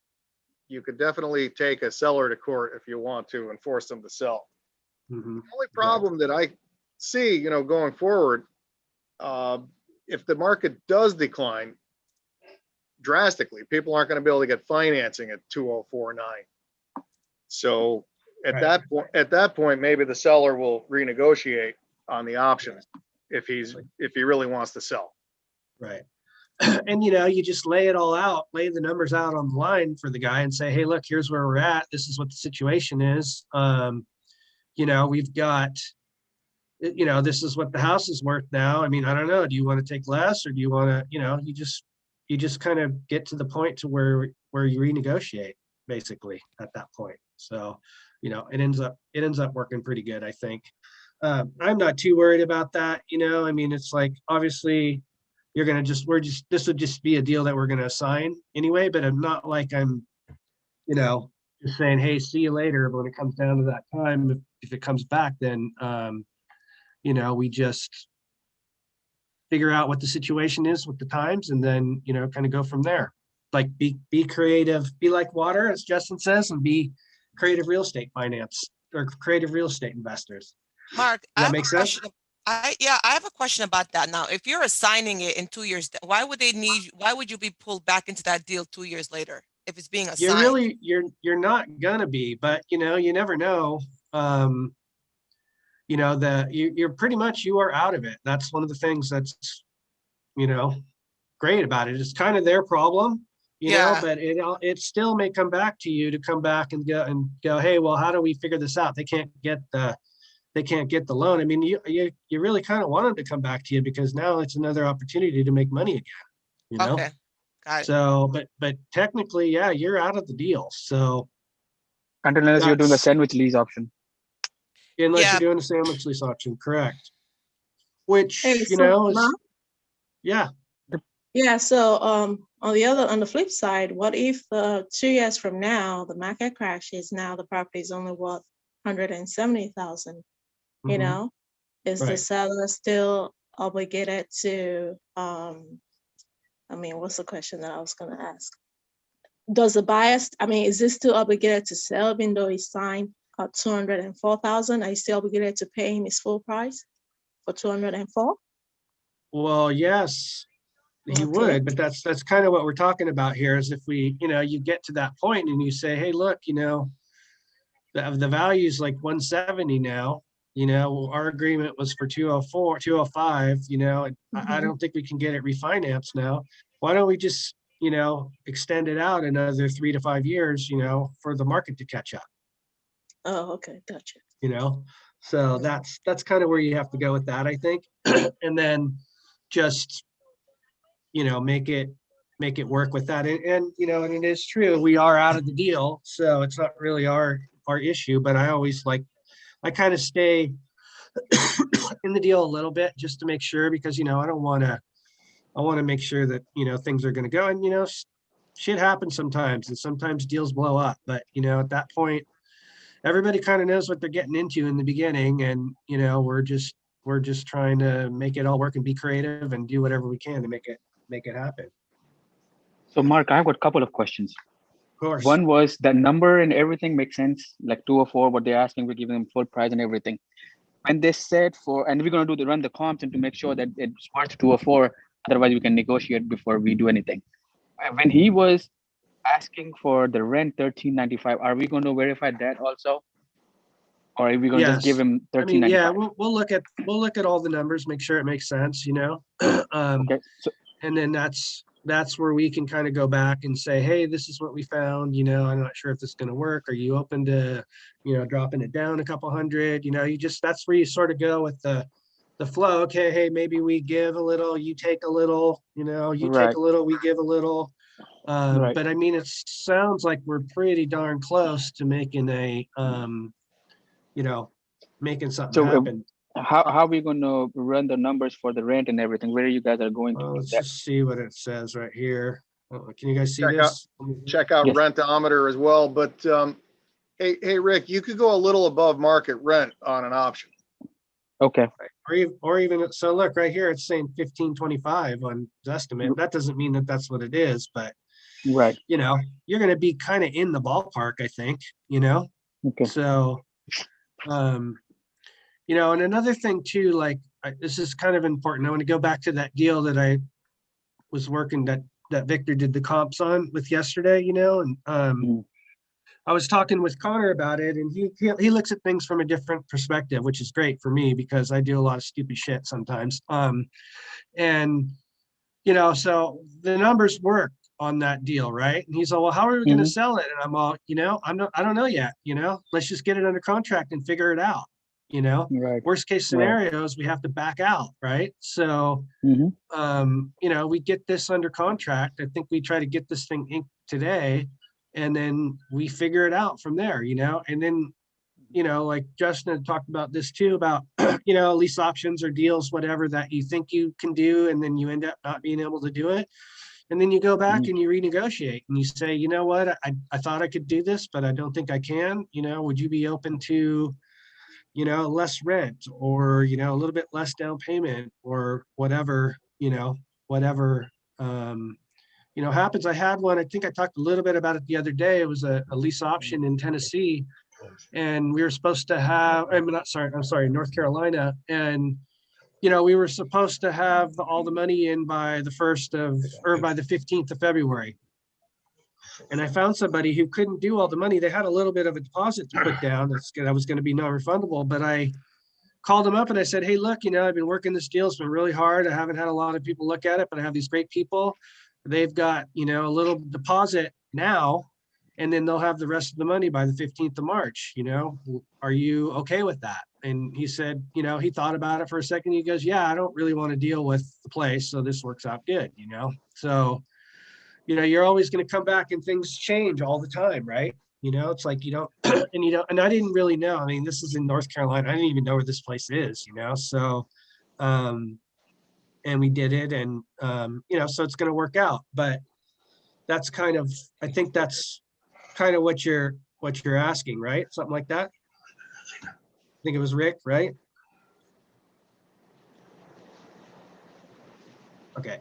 you could definitely take a seller to court if you want to and force them to sell. Mhm. The only problem that I see, going forward, if the market does decline drastically, people aren't going to be able to get financing at 2049. So at Right. that point, maybe the seller will renegotiate on the options if he really wants to sell. Right. And you just lay it all out, lay the numbers out on the line for the guy and say, hey, look, here's where we're at. This is what the situation is. We've got, this is what the house is worth now. I mean, I don't know. Do you want to take less, or do you want to, you just kind of get to the point to where you renegotiate basically at that point. So, it ends up working pretty good, I think. I'm not too worried about that. I mean, it's like, obviously this would just be a deal that we're going to assign anyway, but I'm not like I'm, just saying, hey, see you later. But when it comes down to that time, if it comes back, then, we just figure out what the situation is with the times, and then, kind of go from there. Like be creative, be like water, as Justin says, and be creative real estate finance or creative real estate investors. Mark, Does that make sense? I have a question about that. Now, if you're assigning it in 2 years, why would you be pulled back into that deal 2 years later if it's being assigned? You're not gonna be, but you never know. You're pretty much, you are out of it. That's one of the things that's, great about it. It's kind of their problem, but it still may come back to you to come back and go, hey, well, how do we figure this out? They can't get the loan. I mean, you really kind of want them to come back to you, because now it's another opportunity to make money again, Okay, got it. So, but technically, yeah, you're out of the deal. So unless you're doing a sandwich lease option. Unless you're doing a sandwich lease option, correct. Which, Hey, is, Mark? yeah. Yeah, so on the flip side, what if 2 years from now the market crashes? Now the property is only worth 170,000. Mhm. Is the Right. seller still obligated to? What's the question that I was going to ask? Does the buyer? Is this still obligated to sell even though he signed 204,000? Are you still obligated to pay him his full price for 204? Well, yes, he would, but that's kind of what we're talking about here. Is if we, you get to that point and you say, hey, look, the value is like 170 now. Our agreement was for 204, 205. I don't think we can get it refinanced now. Why don't we just, extend it out another 3 to 5 years, for the market to catch up? Oh, okay, gotcha. So that's kind of where you have to go with that, I think. And then just, make it work with that. And it is true, we are out of the deal, so it's not really our issue, but I kind of stay in the deal a little bit just to make sure, because, I want to make sure that, things are going to go, and, shit happens sometimes, and sometimes deals blow up, but, at that point, everybody kind of knows what they're getting into in the beginning, and, we're just trying to make it all work and be creative and do whatever we can to make make it happen. So Mark, I've got a couple of questions. Of course. One was that number and everything makes sense, like 204, what they're asking, we're giving them full price and everything. And they said and we're going to run the comps and to make sure that it's worth 204, otherwise we can negotiate before we do anything. When he was asking for the rent 1395, are we going to verify that also? Or are we going to just give him 1395? Yeah, we'll look at all the numbers, make sure it makes sense, Okay. So, and then that's where we can kind of go back and say, hey, this is what we found, I'm not sure if this is going to work. Are you open to, dropping it down a couple hundred? That's where you sort of go with the flow. Okay, hey, maybe we give a little, you take a little, you take a little, we give a little. But I mean, it sounds like we're pretty darn close to making making something happen. How are we going to run the numbers for the rent and everything? Where you guys are going to? Let's just see what it says right here. Can you guys see this? Check out Rentometer as well. But hey, Rick, you could go a little above market rent on an option. Okay. Or even so. Look right here. It's saying 1525 on Zestimate. That doesn't mean that that's what it is, but right. You're going to be kind of in the ballpark, I think. Okay. So, and another thing too, like this is kind of important. I want to go back to that deal that I was working that Victor did the comps on with yesterday, and I was talking with Connor about it, and he looks at things from a different perspective, which is great for me because I do a lot of stupid shit sometimes. And so the numbers work on that deal, right? And he's all, well, how are we going to sell it? And I'm all, I don't know yet. Let's just get it under contract and figure it out. Right. Worst case scenarios, we have to back out, right? So, we get this under contract. I think we try to get this thing inked today, and then we figure it out from there, and then, like Justin had talked about this too, about, lease options or deals, whatever that you think you can do, and then you end up not being able to do it. And then you go back and you renegotiate and you say, you know what, I thought I could do this, but I don't think I can, would you be open to, less rent or, a little bit less down payment or whatever, happens. I had one, I think I talked a little bit about it the other day. It was a lease option in Tennessee, and we were supposed to have, I'm sorry, North Carolina. And, we were supposed to have all the money in by the 15th of February. And I found somebody who couldn't do all the money. They had a little bit of a deposit to put down that was going to be non-refundable, but I called them up and I said, hey, look, I've been working this deal. It's been really hard. I haven't had a lot of people look at it, but I have these great people. They've got, a little deposit now, and then they'll have the rest of the money by the 15th of March. Are you okay with that? And he said, he thought about it for a second. He goes, yeah, I don't really want to deal with the place. So this works out good, So, you're always going to come back and things change all the time, right? It's like you don't, and I didn't really know. I mean, this is in North Carolina. I didn't even know where this place is, So, and we did it, and so it's going to work out. But that's I think that's kind of what you're asking, right? Something like that. I think it was Rick, right? Okay.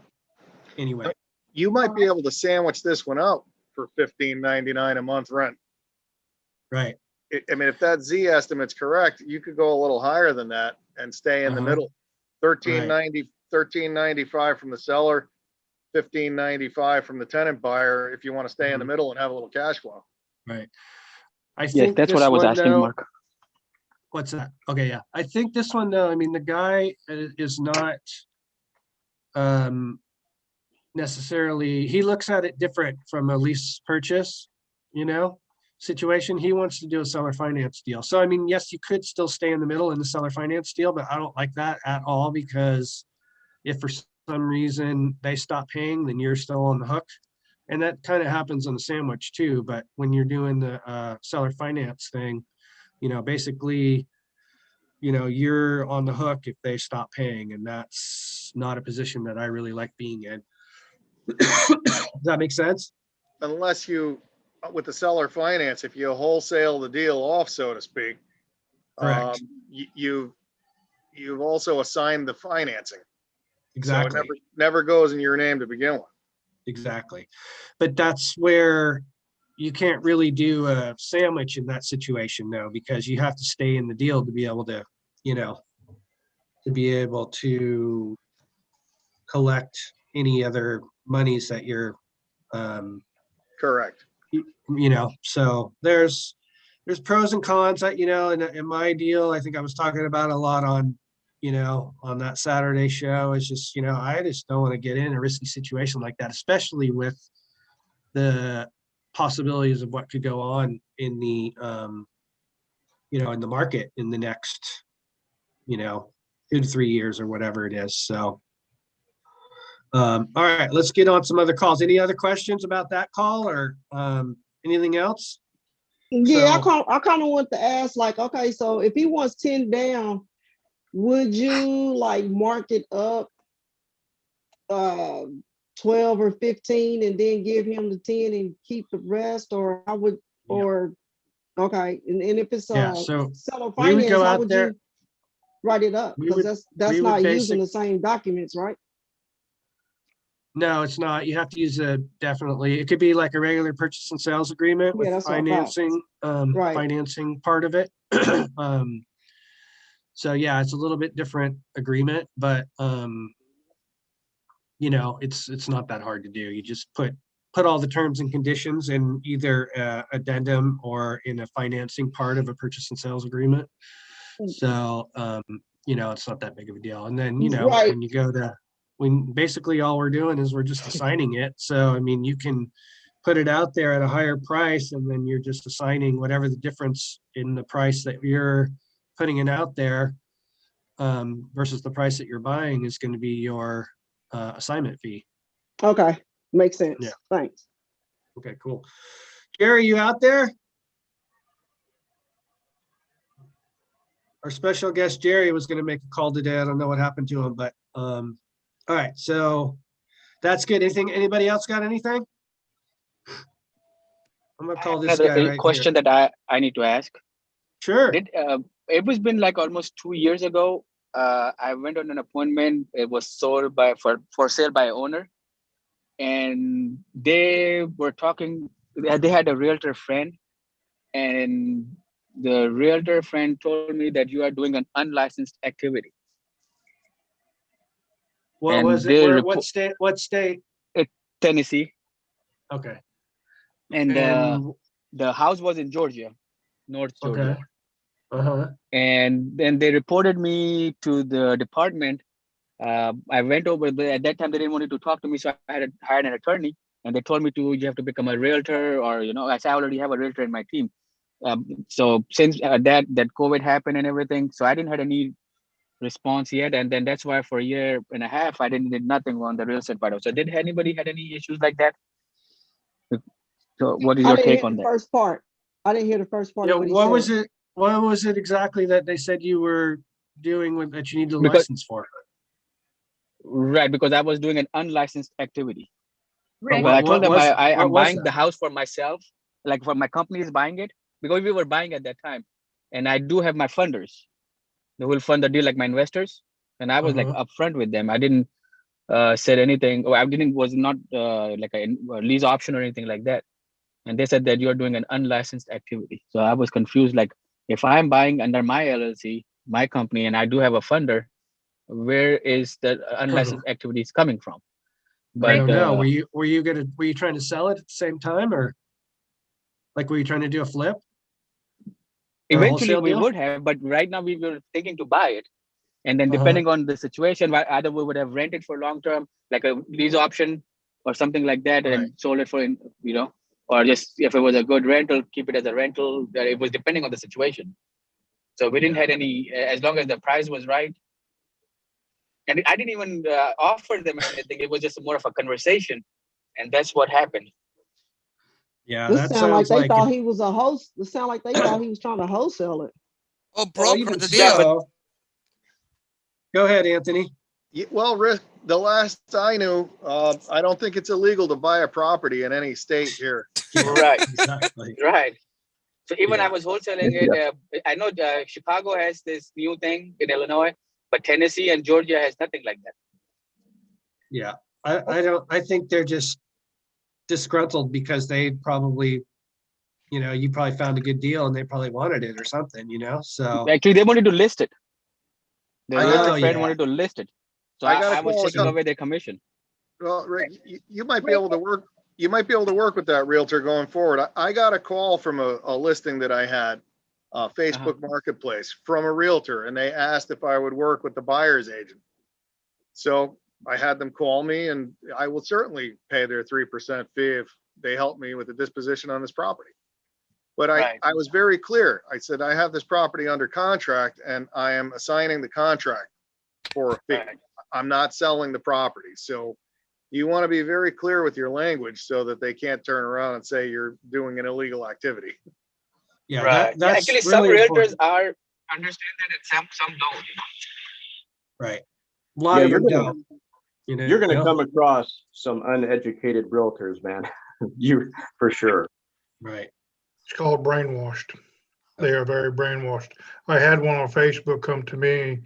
Anyway. You might be able to sandwich this one out for $15.99 a month rent. Right. I mean, if that Z estimate's correct, you could go a little higher than that and stay in the middle. $13.95 from the seller, $15.95 from the tenant buyer. If you want to stay in the middle and have a little cash flow. Right. I think that's what I was asking, Mark. What's that? Okay, yeah. I think this one though. I mean, the guy is not necessarily. He looks at it different from a lease purchase, situation. He wants to do a seller finance deal. So I mean, yes, you could still stay in the middle in the seller finance deal, but I don't like that at all, because if for some reason they stop paying, then you're still on the hook. And that kind of happens on the sandwich too. But when you're doing the seller finance thing, basically, you're on the hook if they stop paying, and that's not a position that I really like being in. Does that make sense? Unless you, with the seller finance, if you wholesale the deal off, so to speak, correct. You've also assigned the financing. exactly. So it never goes in your name to begin with. Exactly. But that's where you can't really do a sandwich in that situation though, because you have to stay in the deal to be able to, collect any other monies that you're, Correct. so there's pros and cons that, in my deal, I think I was talking about a lot on, on that Saturday show is just, I just don't want to get in a risky situation like that, especially with the possibilities of what could go on in the, in the market in the next, 2 to 3 years or whatever it is. So, all right, let's get on some other calls. Any other questions about that call or anything else? Yeah, So- I kind of want to ask, like, okay, so if he wants 10 down, would you like mark it up 12 or 15 and then give him the 10 and keep the rest? Or I would, Yeah. or okay, and if it's Yeah, so seller we would finance, go how out would there- you write it up? we Because would- that's we would not using the same documents, right? No, it's not. You have to use definitely, it could be like a regular purchase and sales agreement Yeah, with that's what I thought. Right. financing part of it. So yeah, it's a little bit different agreement, but it's not that hard to do. You just put all the terms and conditions in either addendum or in a financing part of a purchase and sales agreement. So it's not that big of a deal. And then, Right. when you go to, basically all we're doing is we're just assigning it. So, I mean, you can put it out there at a higher price and then you're just assigning whatever the difference in the price that you're putting it out there versus the price that you're buying is going to be your assignment fee. Okay, makes sense. Yeah. Thanks. Okay, cool. Gary, you out there? Our special guest Jerry was going to make a call today. I don't know what happened to him, but all right. So that's good. Anybody else got anything? I'm gonna call this guy Another right question here. that I need to ask. Sure. It was been like almost 2 years ago. I went on an appointment. It was sold for sale by owner, and they were talking. They had a realtor friend, and the realtor friend told me that you are doing an unlicensed activity. What and was it? they Where, repo- what state? Tennessee, Okay. and And the house was in Georgia, North Georgia. okay. Uh-huh. And then they reported me to the department. I went over there. At that time, they didn't want to talk to me, so I had hired an attorney, and they told me you have to become a realtor, or I said I already have a realtor in my team. So since that COVID happened and everything, so I didn't have any response yet, and then that's why for a year and a half I did nothing on the real estate part. So did anybody had any issues like that? So what is I your didn't take hear on the that? first part. I didn't hear the first part Yeah, of what he what said. was it? What was it exactly that they said you were doing that you need a Because- license for? Right, because I was doing an unlicensed activity. But Well, I told them what I'm was buying that? the house for myself, like for my company is buying it, because we were buying at that time. And I do have my funders. They will fund the deal, like my investors. And I was like upfront with them. I didn't said anything, or was not like a lease option or anything like that. And they said that you're doing an unlicensed activity. So I was confused, like if I'm buying under my LLC, my company, and I do have a funder, where is the unlicensed activities coming from? But I don't know. Were you trying to sell it at the same time, or like were you trying to do a flip? Or a eventually wholesale we deal? would have, but right now we were thinking to buy it. And then depending on the situation, either we would have rented for long term, like a lease option or something like that, and sold it for, or just if it was a good rental, keep it as a rental. It was depending on the situation. So we didn't have any, as long as the price was right. And I didn't even offer them anything. It was just more of a conversation. And that's what happened. Yeah, This that sound like sounds they like thought he was a host. It sound like they thought he was trying to wholesale it. Oh, broker even the deal. so. Go ahead, Anthony. Well, Rick, the last I knew, I don't think it's illegal to buy a property in any state here. Right. Exactly. Right. So even Yeah. I was wholesaling it. I know Chicago has this new thing in Illinois, but Tennessee and Georgia has nothing like that. Yeah, I think they're just disgruntled because they probably, you probably found a good deal and they probably wanted it or something, so. Actually, they wanted to list it. The I realtor got- Oh, friend yeah. wanted to list it. So I got a I was call taking away their commission. Well, Rick, you might be able to work. You might be able to work with that realtor going forward. I got a call from a listing that I had, Facebook Marketplace, from a realtor, and they asked if I would work with the buyer's agent. So I had them call me, and I will certainly pay their 3% fee if they help me with the disposition on this property. But Right. I was very clear. I said, I have this property under contract and I am assigning the contract for a fee. Right. I'm not selling the property. So you want to be very clear with your language so that they can't turn around and say you're doing an illegal activity. Yeah, Right. that's Actually, some really realtors important. are understand that and some don't. Right. A lot of you're them gonna, don't. you're gonna come across some uneducated realtors, man. You for sure. Right. It's called brainwashed. They are very brainwashed. I had one on Facebook come to me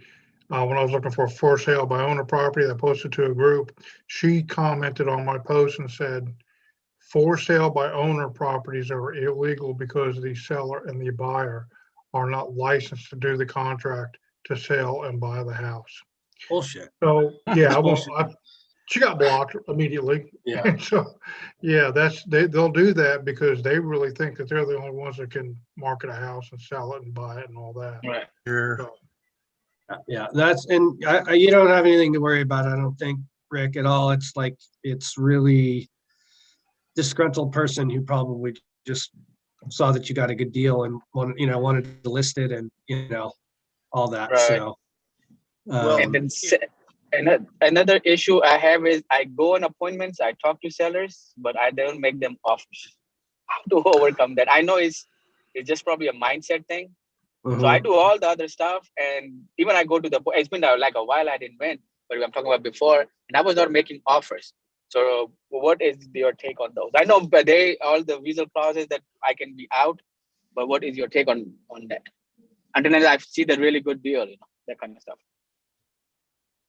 when I was looking for sale by owner property. I posted to a group. She commented on my post and said, for sale by owner properties are illegal because the seller and the buyer are not licensed to do the contract to sell and buy the house. Bullshit. So yeah, Bullshit. she got blocked immediately. Yeah. And so, yeah, they'll do that because they really think that they're the only ones that can market a house and sell it and buy it and all that. Right. So, Yeah, and you don't have anything to worry about, I don't think, Rick, at all. It's like, it's really disgruntled person who probably just saw that you got a good deal and wanted to list it and, all that. Right. So. And then another issue I have is I go on appointments, I talk to sellers, but I don't make them offers. How to overcome that? I know it's just probably a mindset thing. So I do all the other stuff, and even I go to it's been like a while I didn't win, but I'm talking about before, and I was not making offers. So what is your take on those? I know but all the visa clauses that I can be out, but what is your take on that? Until then I see the really good deal, that kind of stuff.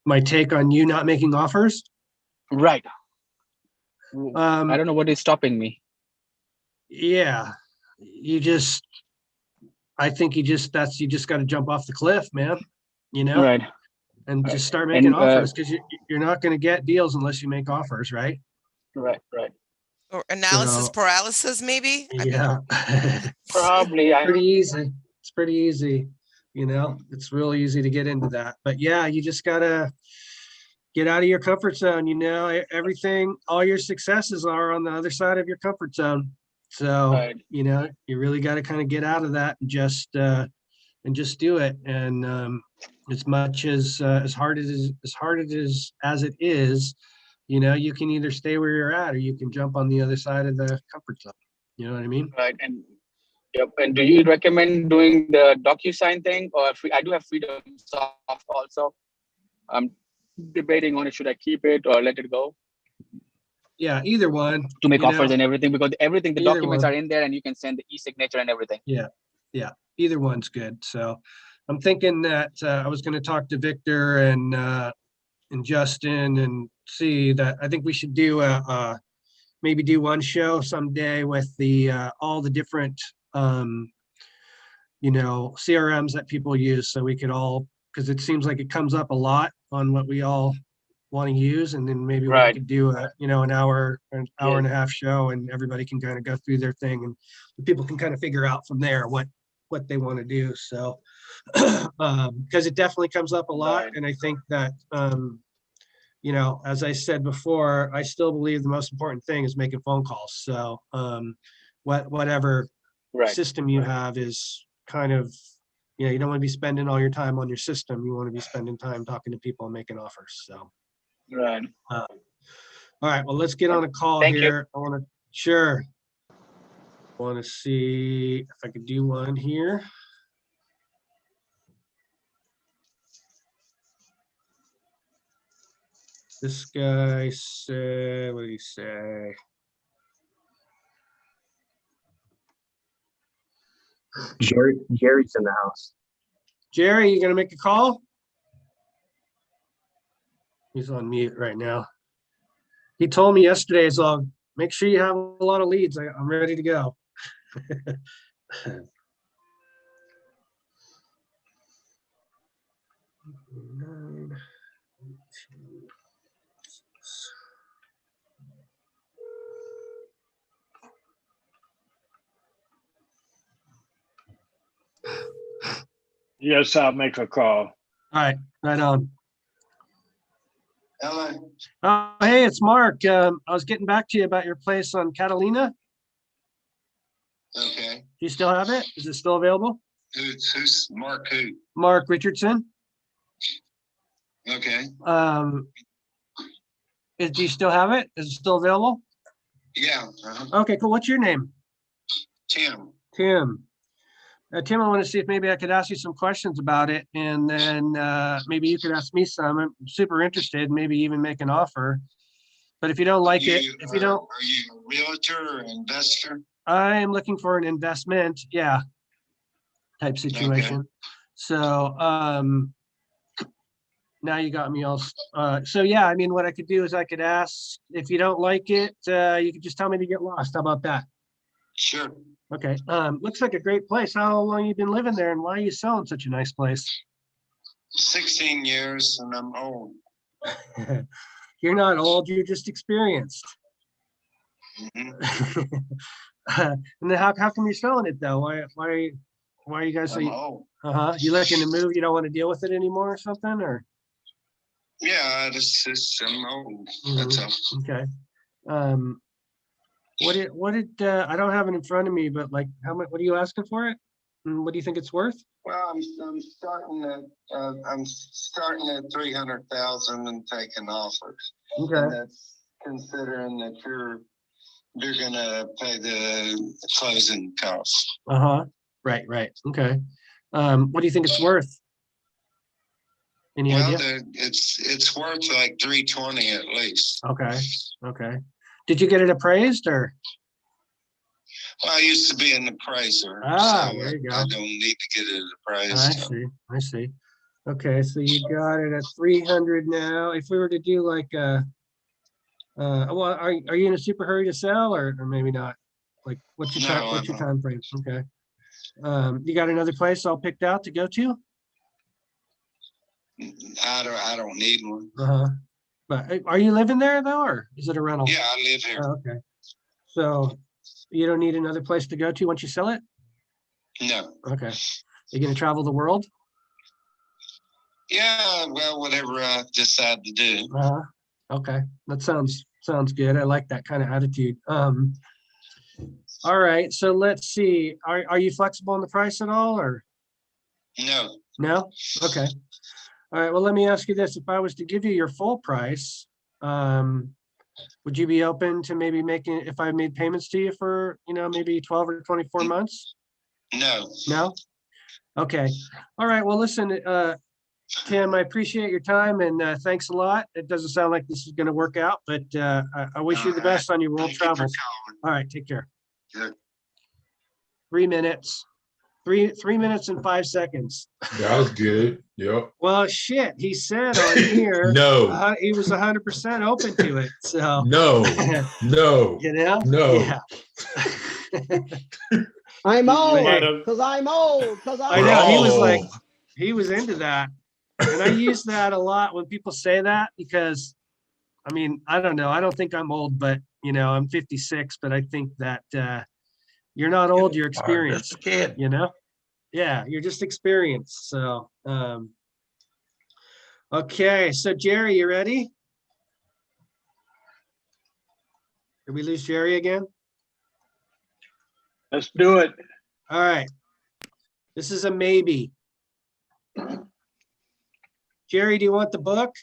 My take on you not making offers? Right. I don't know what is stopping me. Yeah, I think you just got to jump off the cliff, man, Right. and just start making And, offers, because you're not going to get deals unless you make offers, right? Right. Or analysis So- paralysis, maybe? Yeah. Probably. It's pretty easy, it's real easy to get into that. But yeah, you just gotta get out of your comfort zone, everything, all your successes are on the other side of your comfort zone. So, Right. you really got to kind of get out of that and just do it. And as much as hard it is, you can either stay where you're at or you can jump on the other side of the comfort zone. You know what I mean? Right. And yep. And do you recommend doing the DocuSign thing, or I do have Freedom Soft also? I'm debating on it. Should I keep it or let it go? Yeah, either one. To make offers and everything, because the Either documents one. are in there, and you can send the e-signature and everything. Yeah, either one's good. So I'm thinking that I was going to talk to Victor and Justin and see that I think we should do maybe do one show someday with all the different CRMs that people use, so we could all, because it seems like it comes up a lot on what we all want to use, and then maybe we could do an hour and a half show, and everybody can kind of go through their thing, and people can kind of figure out from there what they want to do. So because it definitely comes up a lot. And I think that as I said before, I still believe the most important thing is making phone calls. So whatever system you have is kind of, you don't want to be spending all your time on your system. You want to be spending time talking to people and making offers. So Right. all right, well, let's get on a call here. I want to see if I could do one here. This guy said, what did he say? Jerry's in the house. Jerry, you gonna make a call? He's on mute right now. He told me yesterday, so make sure you have a lot of leads. I'm ready to go. Yes, I'll make a call. All right, right on. Hello. Oh, hey, it's Mark. I was getting back to you about your place on Catalina. Okay. Do you still have it? Is it still available? Who's Mark? Who? Mark Richardson. Okay. Do you still have it? Is it still available? Yeah. Okay, cool. What's your name? Tim. Tim. Tim, I want to see if maybe I could ask you some questions about it, and then maybe you could ask me some. I'm super interested, maybe even make an offer. But if you don't like it, if you don't, Are you a realtor or investor? I'm looking for an investment, yeah, type situation. Okay. So now you got me all. So yeah, I mean, what I could do is I could ask if you don't like it, you could just tell me to get lost. How about that? Sure. Okay. Looks like a great place. How long you been living there, and why are you selling such a nice place? 16 years, and I'm old. You're not old. You're just experienced. Mhm. And then how come you're selling it though? Why are you guys I'm so? old. You looking to move? You don't want to deal with it anymore or something, or? Yeah, I'm old. That's all. Okay. What did I don't have it in front of me, but like how much? What are you asking for it? And what do you think it's worth? Well, I'm starting at 300,000 and taking offers. Okay. And that's considering that you're gonna pay the closing costs. Right. Okay. What do you think it's worth? Any Well, idea? it's worth like 320 at least. Okay. Did you get it appraised or? Well, I used to be an appraiser, Ah, so there you go. I don't need to get it I appraised. see. Okay, so you got it at 300 now. If we were to do like well, are you in a super hurry to sell or maybe not? Like what's your time frame? Okay. You got another place all picked out to go to? I don't need one. But are you living there though, or is it a rental? Yeah, I live here. Oh, okay. So you don't need another place to go to once you sell it? No. Okay. You gonna travel the world? Yeah, well, whatever I decide to do. Okay. That sounds good. I like that kind of attitude. All right. So let's see. Are you flexible on the price at all or? No. No? Okay. All right. Well, let me ask you this. If I was to give you your full price, would you be open to maybe making, if I made payments to you for, maybe 12 or 24 months? No. No? Okay. All right. Well, listen, Tim, I appreciate your time and thanks a lot. It doesn't sound like this is going to work out, but I wish you the best on your world travels. All right. Take care. Good. 3 minutes. 3 minutes and 5 seconds. That was good. Yep. Well, shit, he said on here. No. He was 100% open to it. So No. No. Yeah. I'm old Hey. because I'm old I know he was into that, and I use that a lot when people say that because, I mean, I don't know. I don't think I'm old, but I'm 56. But I think that you're not old. You're experienced. Just a kid. Yeah, you're just experienced. So, okay. So Jerry, you ready? Did we lose Jerry again? Let's do it. All right. This is a maybe. Jerry, do you want the book?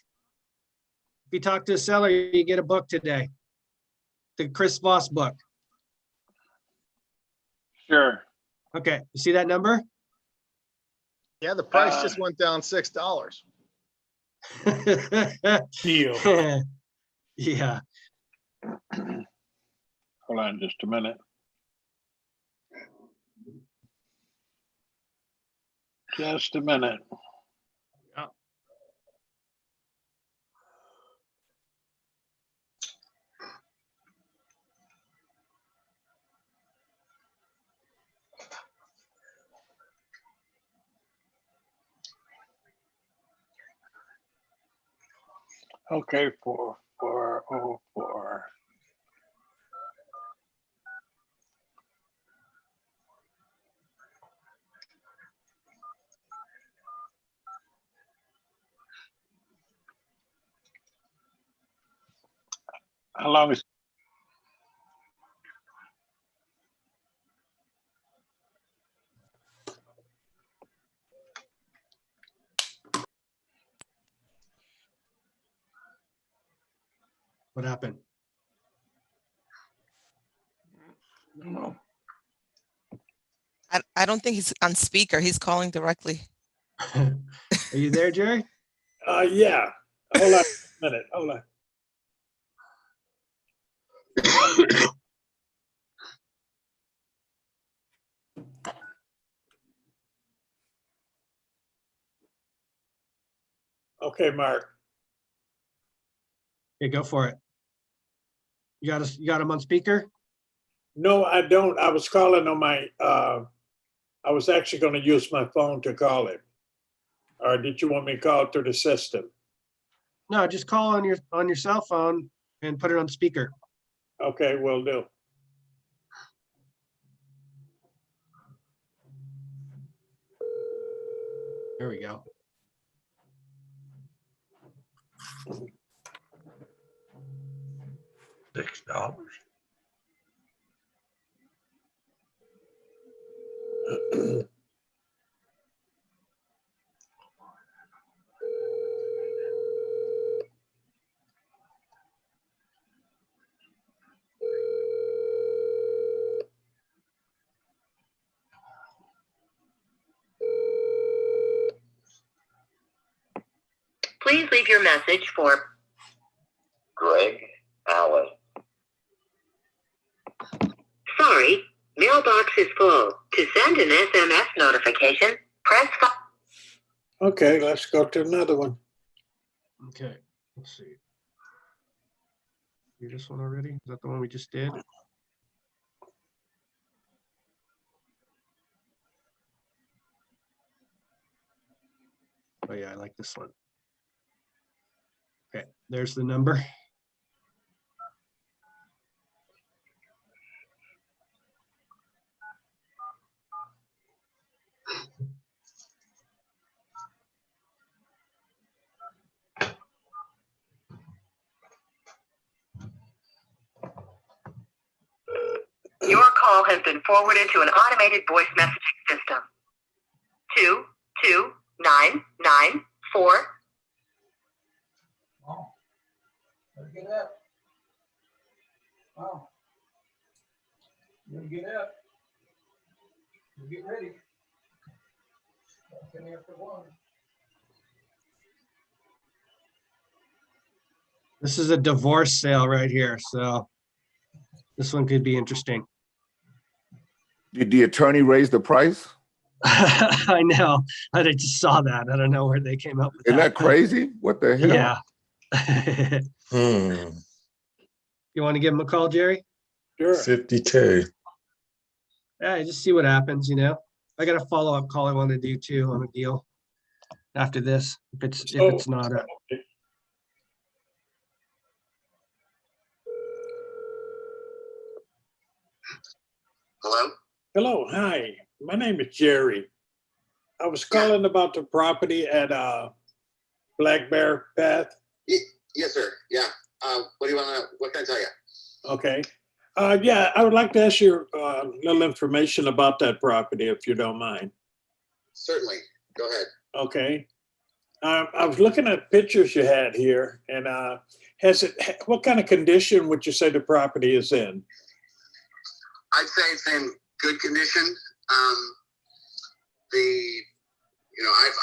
If you talk to a seller, you get a book today. The Chris Voss book. Sure. Okay. You see that number? Yeah, the price just went down $6. Deal. Yeah. Hold on just a minute. Just a minute. Okay, 4404. How long is What happened? I don't think he's on speaker. He's calling directly. Are you there, Jerry? Yeah. Hold on a minute. Hold on. Okay, Mark. Okay, go for it. You got him on speaker? No, I don't. I was calling on my, I was actually going to use my phone to call him. Or did you want me to call through the system? No, just call on your cell phone and put it on speaker. Okay, will do. There we go. $6. Please leave your message for Greg Allen. Sorry, mailbox is full. To send an SMS notification, press 5. Okay, let's go to another one. Okay, let's see. You this one already? Is that the one we just did? Oh yeah, I like this one. Okay, there's the number. Your call has been forwarded to an automated voice messaging system. 22994. Oh, better get up. Oh, you gotta get up. You get ready. Come here for one. This is a divorce sale right here, so this one could be interesting. Did the attorney raise the price? I know. I just saw that. I don't know where they came up with Isn't that crazy? What the hell? Yeah. Hmm. You want to give him a call, Jerry? Sure. 50K. Yeah, just see what happens, you know. I got a follow-up call I want to do too on a deal after this. If it's not a Hello? Hello, hi. My name is Jerry. I was calling about the property at Black Bear Path. Yes, sir. Yeah. What do you want to, what can I tell you? Okay. Yeah, I would like to ask you a little information about that property, if you don't mind. Certainly. Go ahead. Okay. I was looking at pictures you had here, and what kind of condition would you say the property is in? I'd say it's in good condition.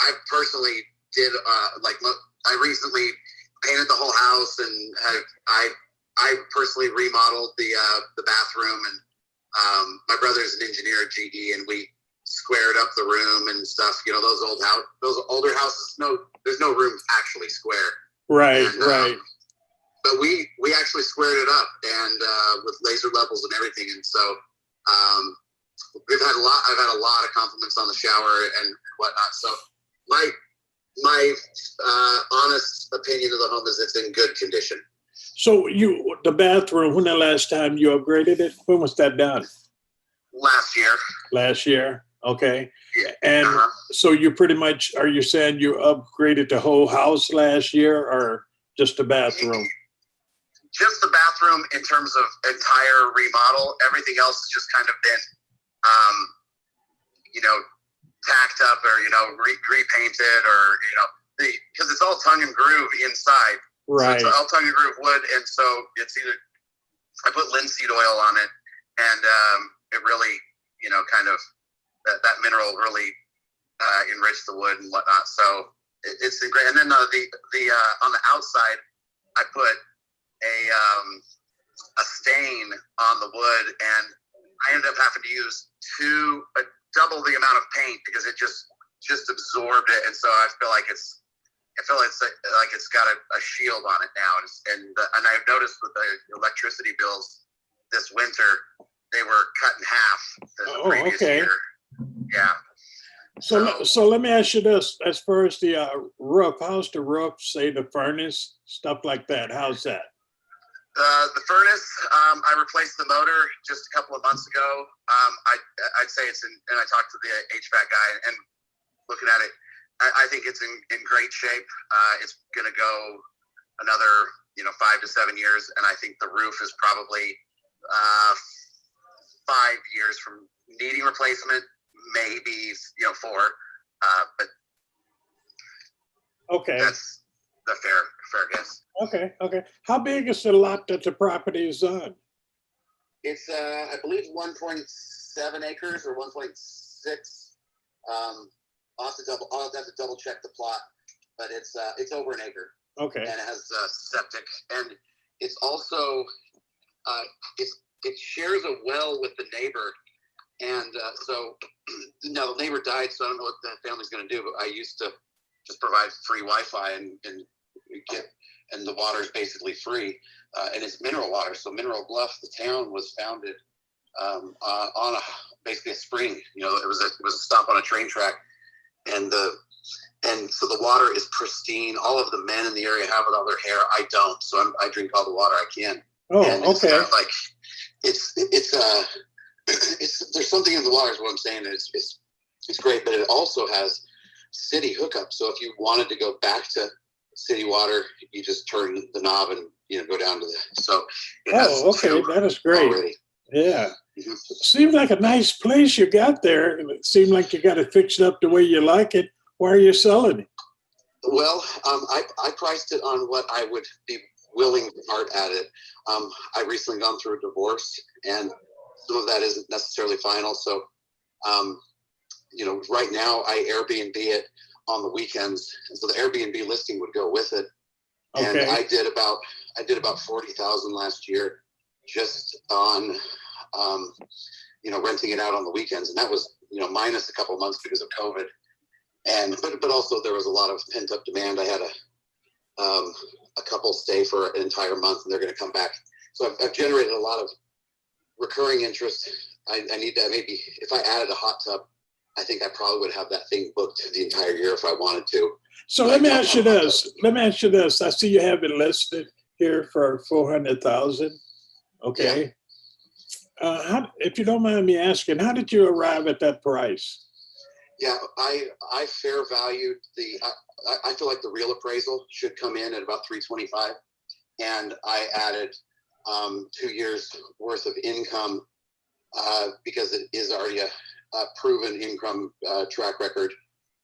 I've personally did I recently painted the whole house, and I personally remodeled the bathroom, and my brother's an engineer at GE, and we squared up the room and stuff. You know, those older houses. There's no room actually square. Right, and, right. But we actually squared it up, and with laser levels and everything, and so I've had a lot of compliments on the shower and whatnot. So my honest opinion of the home is it's in good condition. So the bathroom, when the last time you upgraded it? When was that done? Last year. Last year, okay. Yeah. And so you pretty much, are you saying you upgraded the whole house last year or just the bathroom? Just the bathroom in terms of entire remodel. Everything else has just kind of been, tacked up or, repainted or, because it's all tongue and groove inside. Right. So it's all tongue and groove wood. And so it's either, I put linseed oil on it and it really, kind of, that mineral really enriched the wood and whatnot. So it's great. And then the on the outside, I put a stain on the wood, and I ended up having to use double the amount of paint because it just absorbed it, and so I feel like it's got a shield on it now, and I've noticed with the electricity bills this winter they were cut in half the previous year. Yeah. So let me ask you this: as far as the roof, how's the roof? Say the furnace, stuff like that. How's that? The furnace, I replaced the motor just a couple of months ago. I'd say it's and I talked to the HVAC guy, and looking at it, I think it's in great shape. It's going to go another, 5 to 7 years, and I think the roof is probably 5 years from needing replacement, maybe 4. But okay, that's the fair guess. Okay. How big is the lot that the property is on? It's I believe 1.7 acres or 1.6. I'll have to double check the plot, but it's over an acre. Okay. And it has septic, and it's also it shares a well with the neighbor, and so now the neighbor died, so I don't know what the family's going to do. But I used to just provide free Wi-Fi and the water is basically free, and it's mineral water. So Mineral Bluff, the town, was founded on basically a spring. It was a stop on a train track, and so the water is pristine. All of the men in the area have it on their hair. I don't, so I drink all the water I can. Oh, and it's okay. kind of like it's there's something in the water is what I'm saying. It's great, but it also has city hookup. So if you wanted to go back to city water, you just turn the knob and go down to the. So okay, that is great. Already. Yeah, seems like a nice place you got there. It seemed like you got it fixed up the way you like it. Why are you selling it? Well, I priced it on what I would be willing to part at it. I recently gone through a divorce, and some of that isn't necessarily final. So, right now I Airbnb it on the weekends, and so the Airbnb listing would go with it. And Okay. I did about 40,000 last year, just on renting it out on the weekends, and that was minus a couple of months because of COVID. And but also there was a lot of pent up demand. I had a couple stay for an entire month, and they're going to come back. So I've generated a lot of recurring interest. I need to maybe, if I added a hot tub, I think I probably would have that thing booked the entire year if I wanted to. So But let I me don't ask you have a hot this. I see you have it listed here for 400,000. Okay. If you don't mind me asking, how did you arrive at that price? Yeah, I fair valued I feel like the real appraisal should come in at about 325, and I added 2 years worth of income because it is already a proven income track record.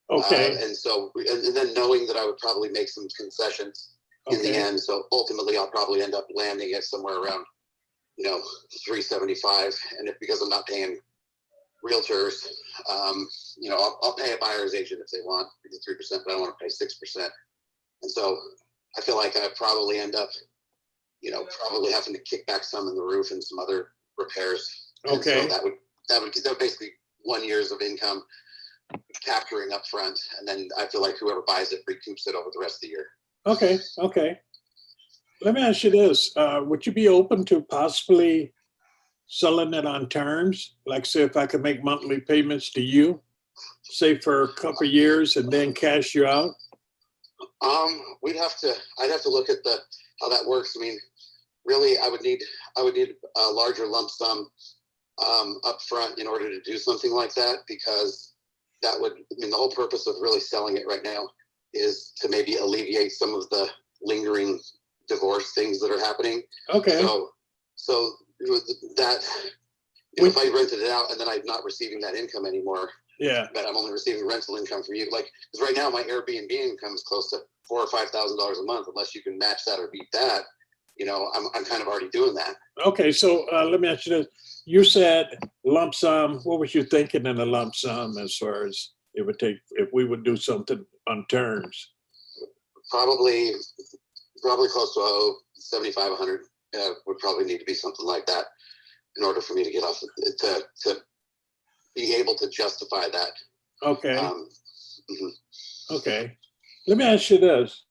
Okay. And so, and then knowing that I would probably make some concessions in the end. So ultimately, I'll probably end up landing at somewhere around 375, and because I'm not paying realtors, I'll pay a buyer's agent if they want 3%, but I don't want to pay 6%. And so I feel like I probably end up, probably having to kick back some in the roof and some other repairs. Okay. And so that would basically 1 year's of income capturing up front, and then I feel like whoever buys it recoups it over the rest of the year. Okay. Let me ask you this. Would you be open to possibly selling it on terms? Like, say, if I could make monthly payments to you, say for a couple of years, and then cash you out? I'd have to look at how that works. I mean, really, I would need a larger lump sum up front in order to do something like that, because that would, I mean, the whole purpose of really selling it right now is to maybe alleviate some of the lingering divorce things that are happening. Okay. So that, if I rented it out and then I'm not receiving that income anymore, yeah, but I'm only receiving rental income from you, like, because right now my Airbnb income is close to $4,000 or $5,000 a month. Unless you can match that or beat that, I'm kind of already doing that. Okay, so let me ask you this. You said lump sum. What was you thinking in a lump sum as far as it would take if we would do something on terms? Probably close to 7500 would probably need to be something like that in order for me to get off to be able to justify that. Okay. Mhm. Okay. Let me ask you this.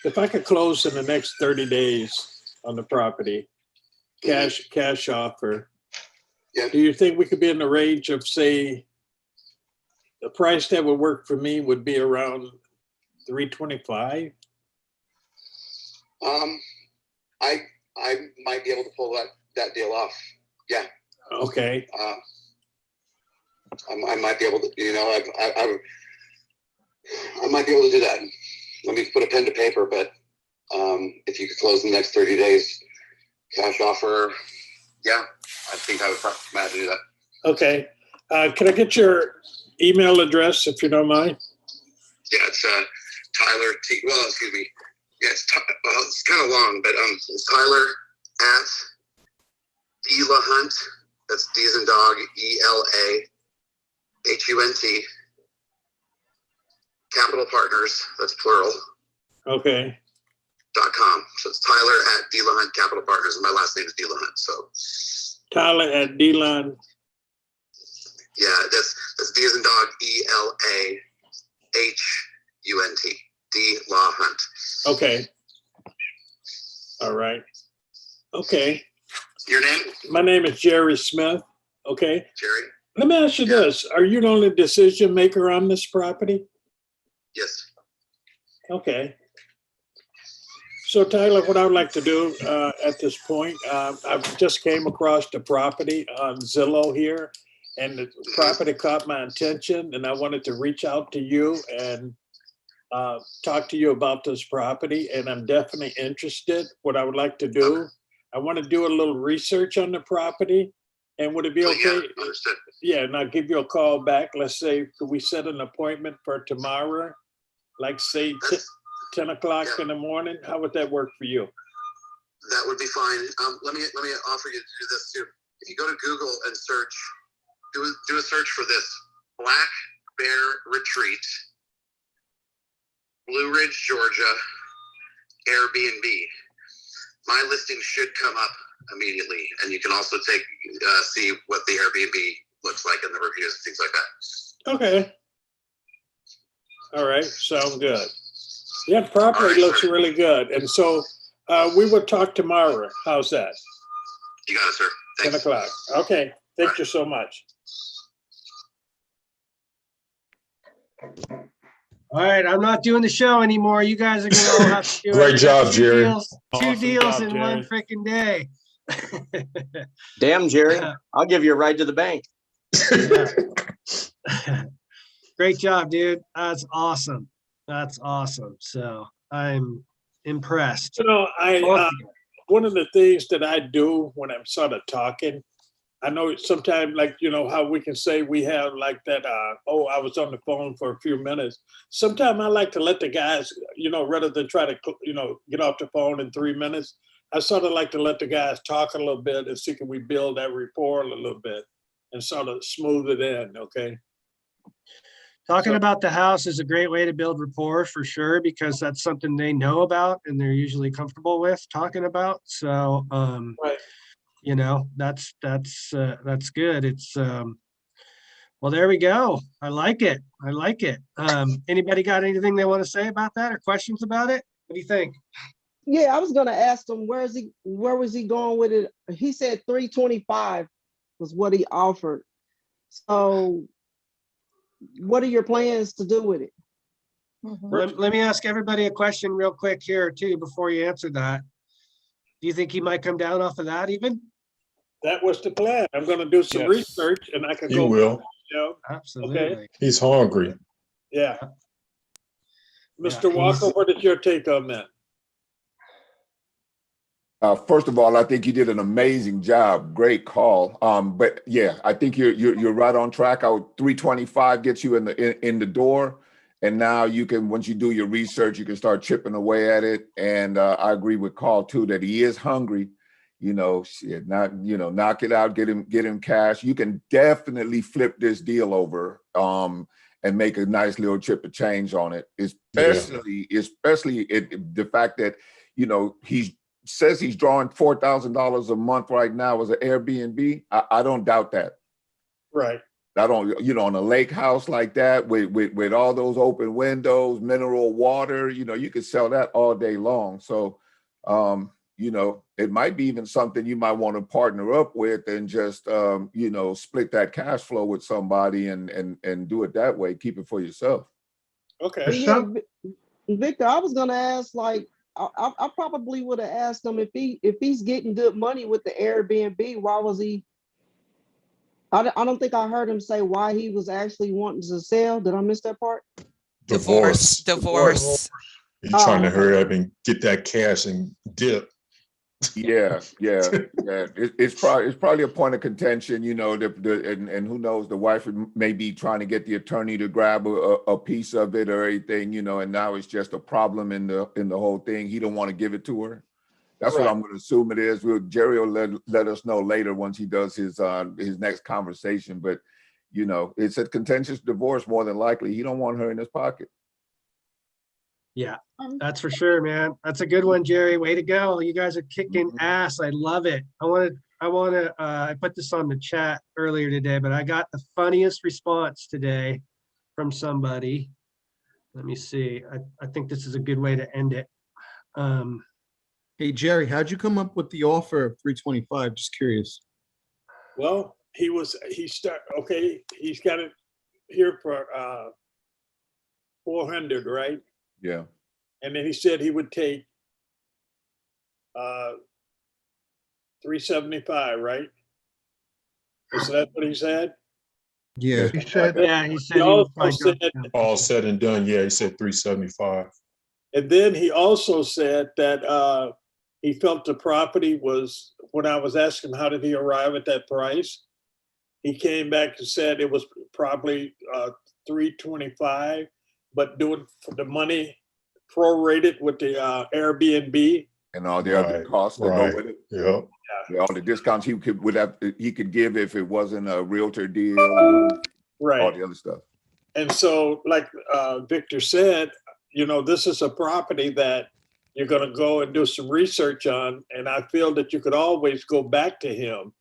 If I could close in the next 30 days on the property, cash offer, do you think we could be in the range of, say, the price that would work for me would be around 325? I might be able to pull that deal off. Yeah. Okay. I might be able to, I might be able to do that. Let me put a pen to paper, but if you could close in the next 30 days, cash offer, yeah, I think I would probably imagine do that. Okay. Can I get your email address if you don't mind? Yeah, it's Tyler T. Well, excuse me. Yeah, it's kind of long, but it's Tyler at Delahunt. That's D as in dog, ELAHUNT. Capital Partners. That's plural. Okay. .com. So it's Tyler at Delahunt Capital Partners, and my last name is Delahunt. So Tyler at Delahunt. Yeah, that's D as in dog, ELAHUNT. Delahunt. Okay. All right. Okay. Your name? My name is Jerry Smith. Okay. Jerry. Let me ask you this. Are you the only decision maker on this property? Yes. Okay. So Tyler, what I would like to do at this point, I've just came across the property on Zillow here, and the property caught my attention, and I wanted to reach out to you and talk to you about this property, and I'm definitely interested. What I would like to do, I want to do a little research on the property, and would it be okay? Yeah, understood. Yeah, and I'll give you a call back. Let's say, could we set an appointment for tomorrow? Like say 10 o'clock in the morning? How would that work for you? That would be fine. Let me offer you to do this too. If you go to Google and search, do a search for this Black Bear Retreat, Blue Ridge, Georgia, Airbnb. My listing should come up immediately, and you can also see what the Airbnb looks like in the reviews, things like that. Okay. All right, sounds good. Yeah, the property looks really good, and so we will talk tomorrow. How's that? You got it, sir. Thanks. 10 o'clock. Okay, thank you so much. All right, I'm not doing the show anymore. You guys are gonna all have to do it. Great job, Jerry. Two Awesome deals job, in Jerry. one freaking day. Damn, Jerry, I'll give you a ride to the bank. Great job, dude. That's awesome. That's awesome. So I'm impressed. You know, one of the things that I do when I'm sort of talking, I know sometimes, like, you know, how we can say we have like that, I was on the phone for a few minutes. Sometimes I like to let the guys, you know, rather than try to, you know, get off the phone in 3 minutes, I sort of like to let the guys talk a little bit and see can we build that rapport a little bit and sort of smooth it in, okay? Talking about the house is a great way to build rapport for sure, because that's something they know about and they're usually comfortable with talking about. So, Right. you know, that's good. It's, well, there we go. I like it. I like it. Anybody got anything they want to say about that or questions about it? What do you think? Yeah, I was gonna ask him where was he going with it? He said 325 was what he offered. So what are your plans to do with it? Let me ask everybody a question real quick here too, before you answer that. Do you think he might come down off of that even? That was the plan. I'm going to do some research and I can He go. will. Absolutely. Okay. He's hungry. Yeah. Mr. Walker, what is your take on that? First of all, I think you did an amazing job. Great call. But yeah, I think you're right on track. 325 gets you in the door, and now you can, once you do your research, you can start chipping away at it. And I agree with Carl too that he is hungry. Knock it out, get him cash. You can definitely flip this deal over and make a nice little chip of change on it. Especially the fact that he says he's drawing $4,000 a month right now as an Airbnb. I don't doubt that. Right. I don't, on a lake house like that with all those open windows, mineral water, you could sell that all day long. So, it might be even something you might want to partner up with and just, split that cash flow with somebody and do it that way. Keep it for yourself. Okay. Yeah, Victor, I was gonna ask, like, I probably would have asked him if he's getting good money with the Airbnb, why was he? I don't think I heard him say why he was actually wanting to sell. Did I miss that part? Divorce. He's trying to hurry up and get that cash and dip. Yeah. It's probably a point of contention, and who knows, the wife may be trying to get the attorney to grab a piece of it or anything, and now it's just a problem in the whole thing. He don't want to give it to her. That's what I'm going to assume it is. Jerry will let us know later once he does his next conversation. But it's a contentious divorce more than likely. He don't want her in his pocket. Yeah, that's for sure, man. That's a good one, Jerry. Way to go. You guys are kicking ass. I love it. I put this on the chat earlier today, but I got the funniest response today from somebody. Let me see. I think this is a good way to end it. Hey, Jerry, how'd you come up with the offer of 325? Just curious. Well, he's got it here for 400, right? Yeah. And then he said he would take 375, right? Is that what he said? Yeah. He said. Yeah, he said. He also said, all said and done. Yeah, he said 375. And then he also said that he felt the property was, when I was asking him how did he arrive at that price, he came back and said it was probably 325, but doing for the money prorated with the Airbnb and all the other costs that go with it. Yeah, all the discounts he could give if it wasn't a realtor deal, right? All the other stuff. And so, like Victor said, this is a property that you're going to go and do some research on, and I feel that you could always go back to him.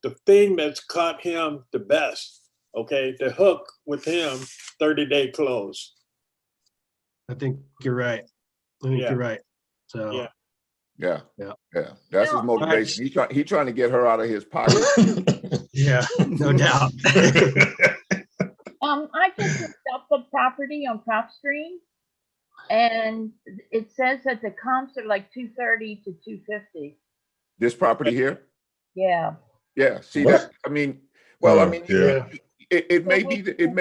The thing that's caught him the best, the hook with him, 30-day close. I think you're right. You're right. So yeah. That's his motivation. He's trying to get her out of his pocket. Yeah, no doubt. I just looked up the property on PropStream, and it says that the comps are like 230 to 250. This property here? Yeah. Yeah. See what? that? It may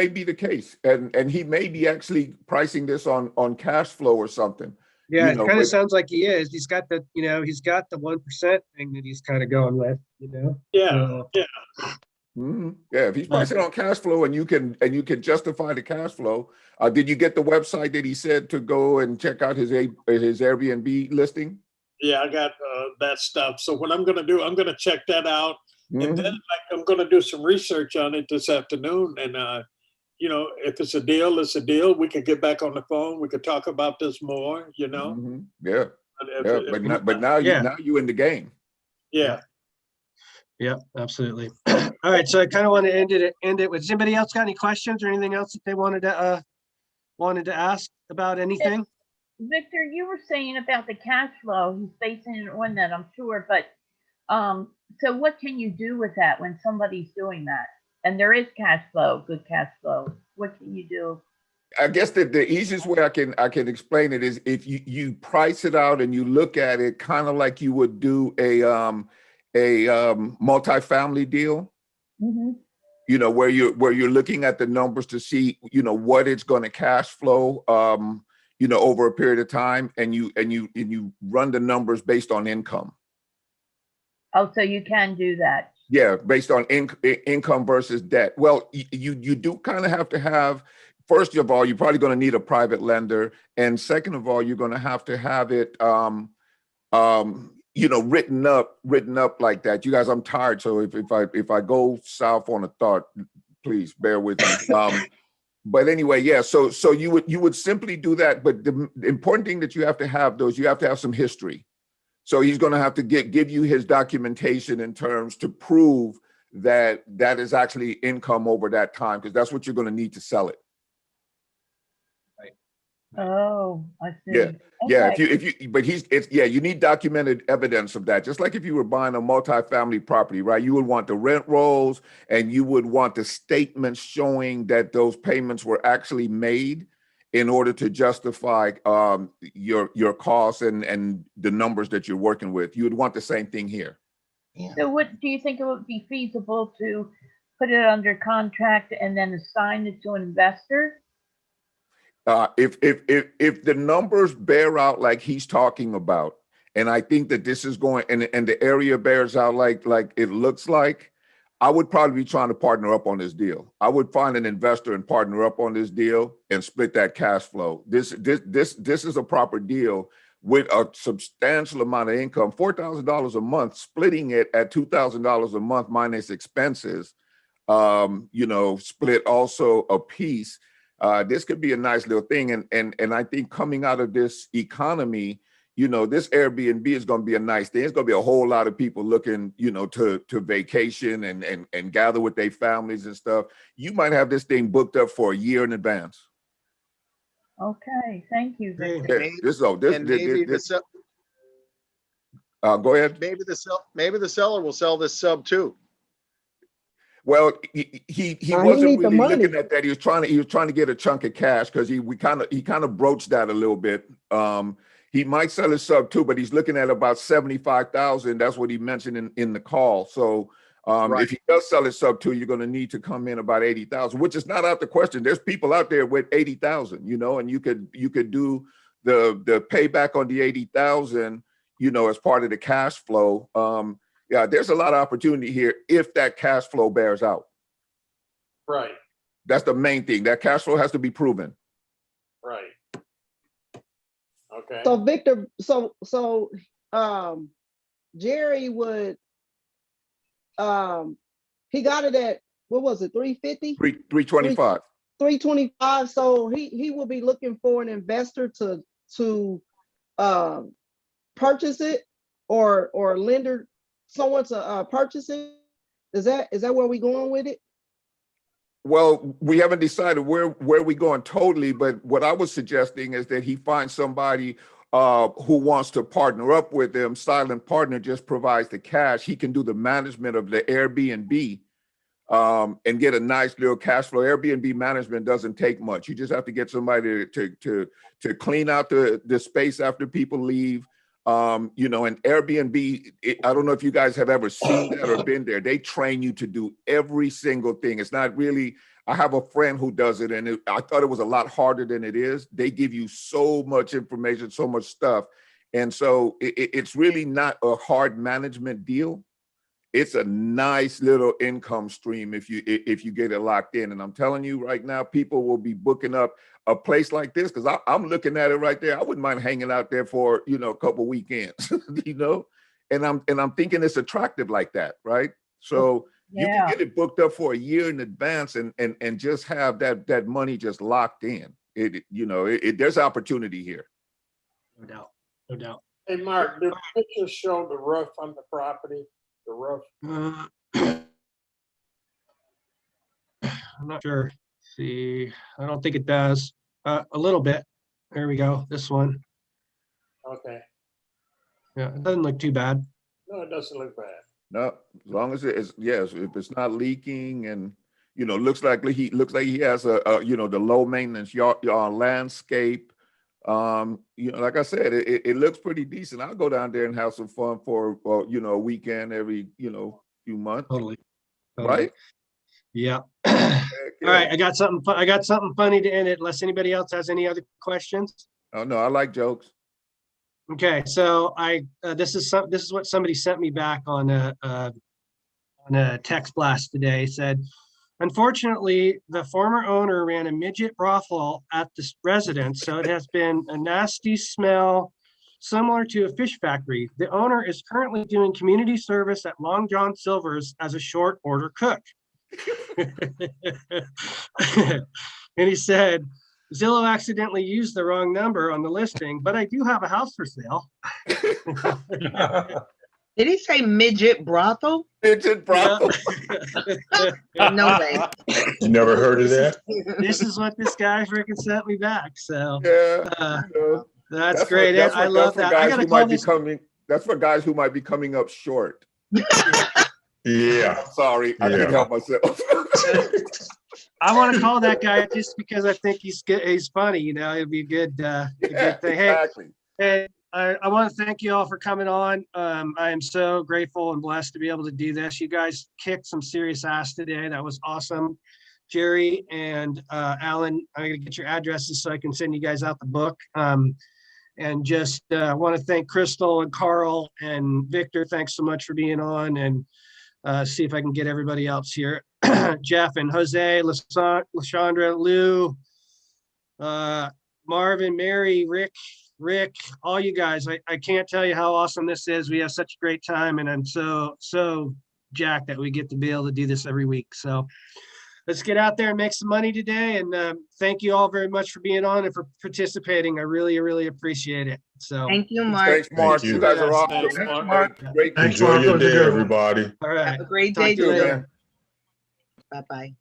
be the case, and he may be actually pricing this on cash flow or something. Yeah, it kind of sounds like he is. He's got the 1% thing that he's kind of going with. Yeah. Mm-hmm. Yeah, if he's pricing on cash flow and you can justify the cash flow. Did you get the website that he said to go and check out his Airbnb listing? Yeah, I got that stuff. So what I'm going to do, I'm going to check that out. And then I'm going to do some research on it this afternoon. And, if it's a deal, it's a deal. We could get back on the phone. We could talk about this more, Mm-hmm. Yeah. But now you're in the game. Yeah. Yeah, absolutely. All right. So I kind of want to end it with, does anybody else got any questions or anything else that they wanted to ask about anything? Victor, you were saying about the cash flow. He's basing it on that, I'm sure. But so what can you do with that when somebody's doing that? And there is cash flow, good cash flow. What can you do? I guess the easiest way I can explain it is if you price it out and you look at it kind of like you would do a multifamily deal. Mm-hmm. You know, where you're looking at the numbers to see, you know, what it's going to cash flow, you know, over a period of time, and you run the numbers based on income. Oh, so you can do that. Yeah, based on income versus debt. Well, you do kind of have to have. First of all, you're probably going to need a private lender, and second of all, you're going to have it, you know, written up like that. You guys, I'm tired, so if I go south on a thought, please bear with me. But anyway, yeah. So you would simply do that. But the important thing that you have to have, though, is you have to have some history. So he's going to have to give you his documentation in terms to prove that is actually income over that time, because that's what you're going to need to sell it. Oh, I see. Yeah. Okay. Yeah, you need documented evidence of that. Just like if you were buying a multifamily property, right? You would want the rent rolls and you would want the statements showing that those payments were actually made in order to justify your costs and the numbers that you're working with. You would want the same thing here. So what do you think it would be feasible to put it under contract and then assign it to an investor? If the numbers bear out like he's talking about, and I think that this is going, and the area bears out like it looks like, I would probably be trying to partner up on this deal. I would find an investor and partner up on this deal and split that cash flow. This is a proper deal with a substantial amount of income, $4,000 a month, splitting it at $2,000 a month minus expenses, you know, split also a piece. This could be a nice little thing. And I think coming out of this economy, you know, this Airbnb is going to be a nice thing. It's going to be a whole lot of people looking, you know, to vacation and gather with their families and stuff. You might have this thing booked up for a year in advance. Okay, thank you, Victor. Go ahead. Maybe the seller will sell this sub too. Well, he wasn't really looking at that. He was trying to get a chunk of cash because he kind of broached that a little bit. He might sell his sub too, but he's looking at about 75,000. That's what he mentioned in the call. So if he does sell his sub too, you're going to need to come in about 80,000, which is not out the question. There's people out there with 80,000, you know, and you could do the payback on the 80,000, you know, as part of the cash flow. Yeah, there's a lot of opportunity here if that cash flow bears out. Right. That's the main thing. That cash flow has to be proven. Right. Okay. So Victor, Jerry would, he got it at, what was it, 350? 325. 325. So he will be looking for an investor to purchase it, or a lender, someone to purchase it. Is that where we going with it? Well, we haven't decided where we going totally, but what I was suggesting is that he finds somebody who wants to partner up with him. Silent partner just provides the cash. He can do the management of the Airbnb and get a nice little cash flow. Airbnb management doesn't take much. You just have to get somebody to clean out the space after people leave. You know, and Airbnb, I don't know if you guys have ever seen that or been there. They train you to do every single thing. It's not really, I have a friend who does it, and I thought it was a lot harder than it is. They give you so much information, so much stuff. And so it's really not a hard management deal. It's a nice little income stream if you get it locked in. And I'm telling you right now, people will be booking up a place like this, because I'm looking at it right there. I wouldn't mind hanging out there for, you know, a couple weekends, you know, and I'm thinking it's attractive like that, right? So you can get it booked up for a year in advance and just have that money just locked in. There's opportunity here. No doubt. Hey, Mark, do pictures show the roof on the property? The roof? I'm not sure. See, I don't think it does. A little bit. There we go. This one. Okay. Yeah, it doesn't look too bad. No, it doesn't look bad. No, as long as if it's not leaking and You know, looks like he has a you know, the low maintenance yard landscape. You know, like I said, it looks pretty decent. I'll go down there and have some fun for you know, a weekend every, you know, few months. Totally. Right? Yeah. All right, I got something funny to end it, unless anybody else has any other questions. Oh no, I like jokes. Okay, so this is what somebody sent me back on a text blast today. Said, unfortunately, the former owner ran a midget brothel at this residence, so it has been a nasty smell similar to a fish factory. The owner is currently doing community service at Long John Silver's as a short order cook. And he said, Zillow accidentally used the wrong number on the listing, but I do have a house for sale. Did he say midget brothel? Midget brothel. No way. You never heard of that? This is what this guy freaking sent me back. So yeah, that's great. I love that. I gotta call this. That's for guys who might be coming up short. Yeah. I'm sorry, I can't help myself. I want to call that guy just because I think he's good. He's funny, you know. It'd be a good thing. Exactly. Hey, I want to thank you all for coming on. I am so grateful and blessed to be able to do this. You guys kicked some serious ass today. That was awesome. Jerry and Alan, I'm gonna get your addresses so I can send you guys out the book. And just want to thank Crystal and Carl and Victor. Thanks so much for being on, and see if I can get everybody else here. Jeff and Jose, LaShondra, Lou, Marvin, Mary, Rick, all you guys. I can't tell you how awesome this is. We have such a great time, and I'm so jacked that we get to be able to do this every week. So let's get out there and make some money today. And thank you all very much for being on and for participating. I really, really appreciate it. So thank you, Mark. Thanks, Mark. Thank you. You guys are awesome. Thanks, Mark. Great. Enjoy your day, everybody. All right. Have a great Talk day to you later. Bye-bye.